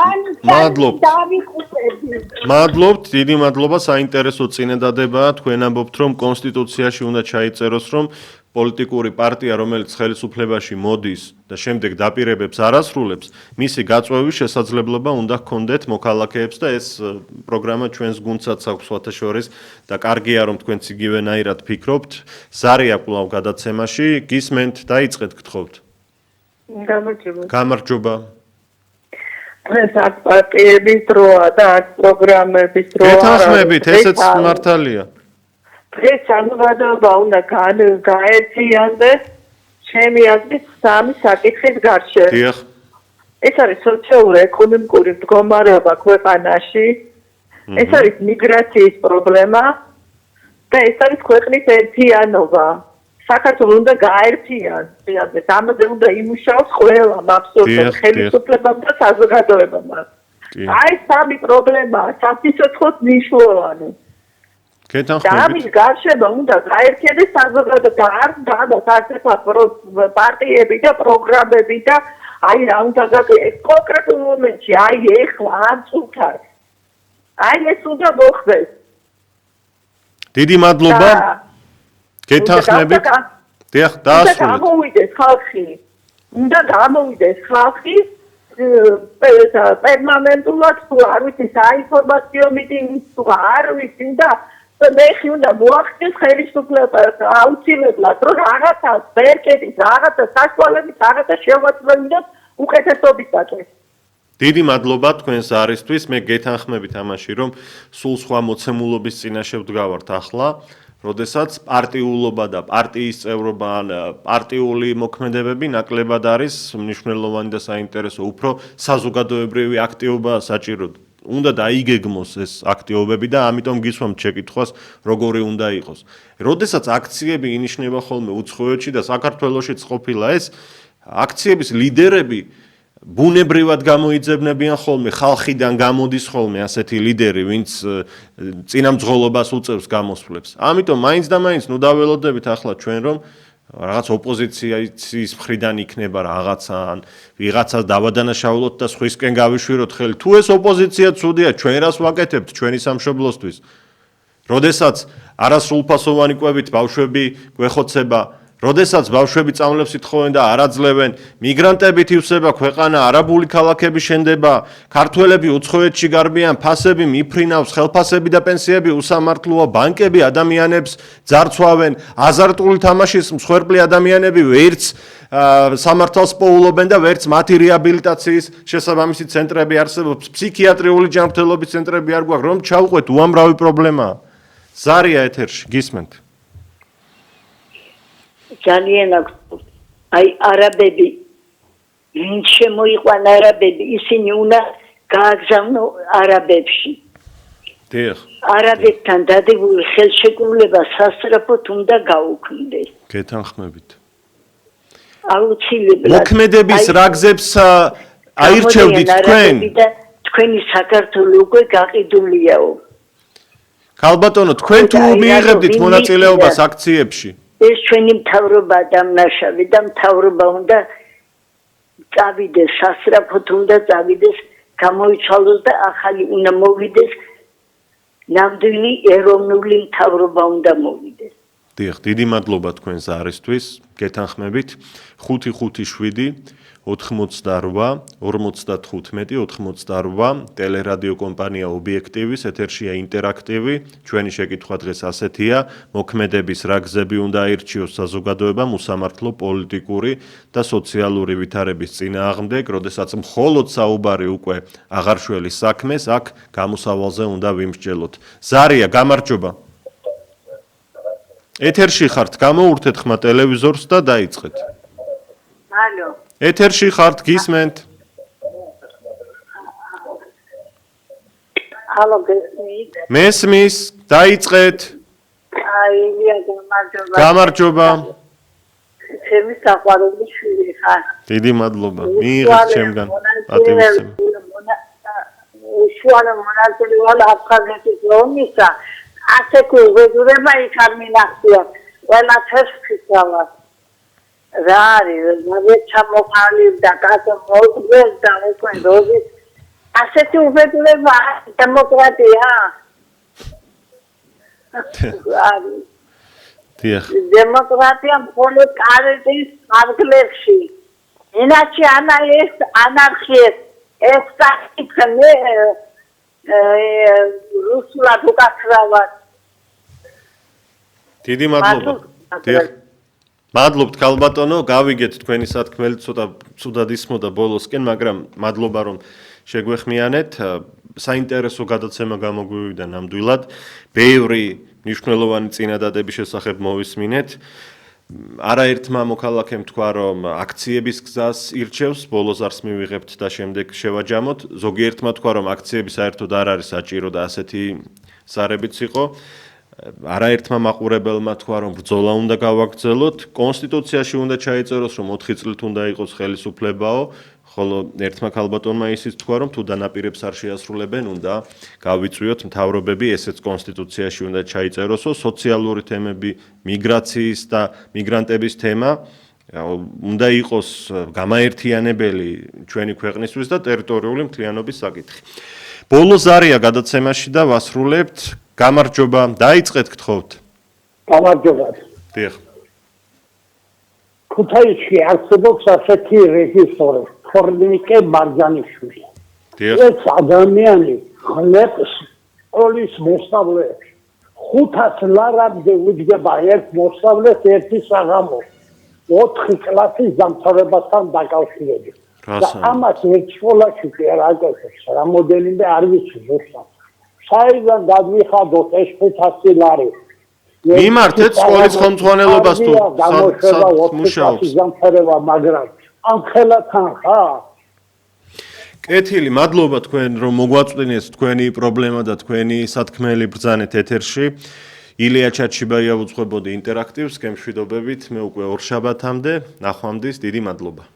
Speaker 1: მადლობთ, დიდი მადლობა, საინტერესო წინადადებაა. თქვენ ამბობთ, რომ კონსტიტუციაში უნდა ჩაიწეროს, რომ პოლიტიკური პარტია, რომელიც ხელისუფლებაში მოდის და შემდეგ დაპირებებს არ ასრულებს, მისი გაწვევის შესაძლებლობა უნდა ჰქონდეთ მოქალაქეებს და ეს პროგრამა ჩვენს გუნდსაც აქვს სხვათა შორის და კარგია რომ თქვენც იგივენაირად ფიქრობთ. ზარია კვლავ გადაცემაში, გისმენთ, დაიწყეთ გთხოვთ. გამარჯობა.
Speaker 10: ეს აქ პარტიების დროა და აქ პროგრამების დროა.
Speaker 1: გეთანხმებით, ესეც მართალია.
Speaker 10: ეს საზოგადოება უნდა გაერთიანდეს ჩემი აზრით სამი საკითხის გარშემო.
Speaker 1: დიახ.
Speaker 10: ეს არის სოციალურ-ეკონომიკური მდგომარეობა ქვეყანაში, ეს არის მიგრაციის პრობლემა და ეს არის ქვეყნის ერთიანობა. საქართველოს უნდა გაერთიანოს, ამაზე უნდა იმუშაოს ყველა მაბსოლუტურად ხელისუფლებამ და საზოგადოებამ. აი სამი პრობლემაა სასიცოცხლოდ მნიშვნელოვანი. და ამის გარშემო უნდა გაერთიანდეს საზოგადოება, არ გადასაცემა პარტიები და პროგრამები და აი რა უნდა გაკეთდეს კონკრეტულ მომენტში, აი ეხლა ამ წუთას. აი ეს უნდა მოხდეს.
Speaker 1: დიდი მადლობა. გეთანხმებით. დიახ, დაასრულეთ.
Speaker 10: გამოვიდეს ხალხი. უნდა გამოვიდეს ხალხი პერმანენტულად თუ არ ვიცი საინფორმაციო მიტინგის თუ არ ვიცი და მეხი უნდა მოახდინოს ხელისუფლება აუცილებლად რომ რაღაცა ვერკეთის, რაღაცა საშუალებით, რაღაცა შევაწმენდეთ უკეთესობისაკენ.
Speaker 1: დიდი მადლობა თქვენს არისთვის. მე გეთანხმებით ამაში, რომ სულ სხვა მოცემულობის წინაშე ვდგავართ ახლა, როდესაც პარტიულობა და პარტიის წევრობა ან პარტიული მოქმედებები ნაკლებად არის მნიშვნელოვანი და საინტერესო, უფრო საზოგადოებრივი აქტივობაა საჭირო. უნდა დაიგეგმოს ეს აქტივობები და ამიტომ გისვამთ შეკითხვას, როგორი უნდა იყოს. როდესაც აქციები ინიშნება ხოლმე უცხოეთში და საქართველოშიც ყოფილა ეს, აქციების ლიდერები ბუნებრივად გამოიძებნებიან ხოლმე, ხალხიდან გამოდის ხოლმე ასეთი ლიდერი, ვინც წინამძღოლობას უწევს გამოსვლებს. ამიტომ მაინც და მაინც ნუ დაველოდებით ახლა ჩვენ რომ რაღაც ოპოზიციის მხრიდან იქნება რაღაცა ან ვიღაცას დავადანაშაულოთ და სხვისკენ გავიშვიროთ ხელი. თუ ეს ოპოზიცია ცუდია, ჩვენ რას ვაკეთებთ ჩვენი სამშობლოსთვის? როდესაც არასრულფასოვანი კვებით ბავშვები გვეხოცება როდესაც ბავშვები წამლებს ითხოვენ და არ აძლევენ, მიგრანტებით ივსება ქვეყანა, არაბული ქალაქები შენდება, ქართველები უცხოეთში გარბიან, ფასები მიფრინავს, ხელფასები და პენსიები უსამართლოა, ბანკები ადამიანებს ძარცვავენ, აზარტული თამაშის მსხვერპლი ადამიანები ვერც სამართალს პოულობენ და ვერც მათი რეაბილიტაციის შესაბამისი ცენტრები არსებობს, ფსიქიატრიული ჯანმრთელობის ცენტრები არ გვაქვს, რომ ჩავყვეთ უამრავი პრობლემაა. ზარია ეთერში, გისმენთ.
Speaker 4: ძალიან აქვს აი არაბები ვინ შემოიყვან არაბები ისინი უნდა გააგზავნო არაბებში
Speaker 1: დიახ
Speaker 4: არაბეთთან დადებულ ხელშეკრულება სასწრაფოდ უნდა გაუქმდეს
Speaker 1: გეთანხმებით
Speaker 4: აუცილებლად
Speaker 1: მოქმედების რაგზებს აირჩევდით თქვენ
Speaker 4: თქვენი საქართველო უკვე გაყიდულიაო
Speaker 1: ქალბატონო თქვენ თუ მიიღებდით მონაწილეობას აქციებში
Speaker 4: ეს ჩვენი მთავრობა დამნაშავე და მთავრობა უნდა წავიდეს სასწრაფოდ უნდა წავიდეს გამოიცვალოს და ახალი უნდა მოვიდეს ნამდვილი ეროვნული მთავრობა უნდა მოვიდეს
Speaker 1: დიახ დიდი მადლობა თქვენ ზარისთვის გეთანხმებით 557 88 55 88 ტელერადიო კომპანია ობიექტივის ეთერშია ინტერაქტივი ჩვენი შეკითხვა დღეს ასეთია მოქმედების რაგზები უნდა აირჩიოს საზოგადოებამ უსამართლო პოლიტიკური და სოციალური ვითარების წინააღმდეგ როდესაც მხოლოდ საუბარი უკვე აღარშველის საქმეს აქ გამოსავალზე უნდა ვიმსჯელოთ ზარია გამარჯობა ეთერში ხართ გამოურთეთ ხმა ტელევიზორს და დაიწყეთ
Speaker 4: ალო
Speaker 1: ეთერში ხართ გისმენთ
Speaker 4: ალო
Speaker 1: მესმის დაიწყეთ
Speaker 4: აი
Speaker 1: გამარჯობა
Speaker 4: ჩემი საყვარელი შვილი ხარ
Speaker 1: დიდი მადლობა მიიღეთ ჩემგან პატივისცემა
Speaker 4: შუანა მონაწილე ვარ აფხაზეთის ომისა ასე კულტურება იქ არ მინახია ყველაფერს ფიქრავ რა არის მაგეთ ჩამოყალიბ და კაცო მოგდეს და უკვე როზი ასეთი უბედურება დემოკრატია დემოკრატია მხოლოდ კარეთის პარკლებში ინახი ანარქია ეს საკითხი რუსულად უკაცრავად
Speaker 1: დიდი მადლობა მადლობთ ქალბატონო გავიგეთ თქვენი სათქმელი ცოტა ცუდად ისმოდა ბოლოსკენ მაგრამ მადლობა რომ შეგვეხმიანეთ საინტერესო გადაცემა გამოგვივიდა ნამდვილად ბევრი მნიშვნელოვანი წინადადების შესახებ მოვისმინეთ არაერთმა მოქალაქემ თქვა რომ აქციების გზას ირჩევს ბოლოს არს მივიღებთ და შემდეგ შევაჯამოთ ზოგიერთმა თქვა რომ აქციები საერთოდ არ არის საჭირო და ასეთი სარებიც იყო არაერთმა მაყურებელმა თქვა რომ ბრძოლა უნდა გავაგრძელოთ კონსტიტუციაში უნდა ჩაიწეროს რომ 4 წლით უნდა იყოს ხელისუფლებაო ხოლო ერთმა ქალბატონმა ისიც თქვა რომ თუ დანაპირებს არ შეასრულებენ უნდა გავიწვიოთ მთავრობები ესეც კონსტიტუციაში უნდა ჩაიწეროსო სოციალური თემები მიგრაციის და მიგრანტების თემა უნდა იყოს გამაერთიანებელი ჩვენი ქვეყნისთვის და ტერიტორიული მთლიანობის საკითხი ბოლო ზარია გადაცემაში და ვასრულებთ გამარჯობა დაიწყეთ გთხოვთ
Speaker 8: გამარჯობა
Speaker 1: დიახ
Speaker 8: ქუთაისში არსებობს ასეთი რეჟისორი თორნიკე მარჯანიშვილი ეს ადამიანი ხლებს სკოლის მოსწავლეებს 500 ლარამდე უჯდება ერთ მოსწავლეს ერთი საღამოს 4 კლასის დამთავრებასთან დაკავშირებით და ამას ერთ სკოლაში კი არ აკეთებს რამოდენიმე არ ვიცი ზუსტად საიდან გადმიხადოთ ეს 500 ლარი
Speaker 1: მიმართეთ სკოლის ხელმძღვანელობას თუ მუშაობს
Speaker 8: დამთავრება მაგრამ ამ ხელათან ხარ
Speaker 1: კეთილი მადლობა თქვენ რომ მოგვაწვდინეთ თქვენი პრობლემა და თქვენი სათქმელი ბრძანეთ ეთერში ილია ჩაჩიბაია უძღვებოდი ინტერაქტივს გემშვიდობებით მე უკვე ორშაბათამდე ნახვამდის დიდი მადლობა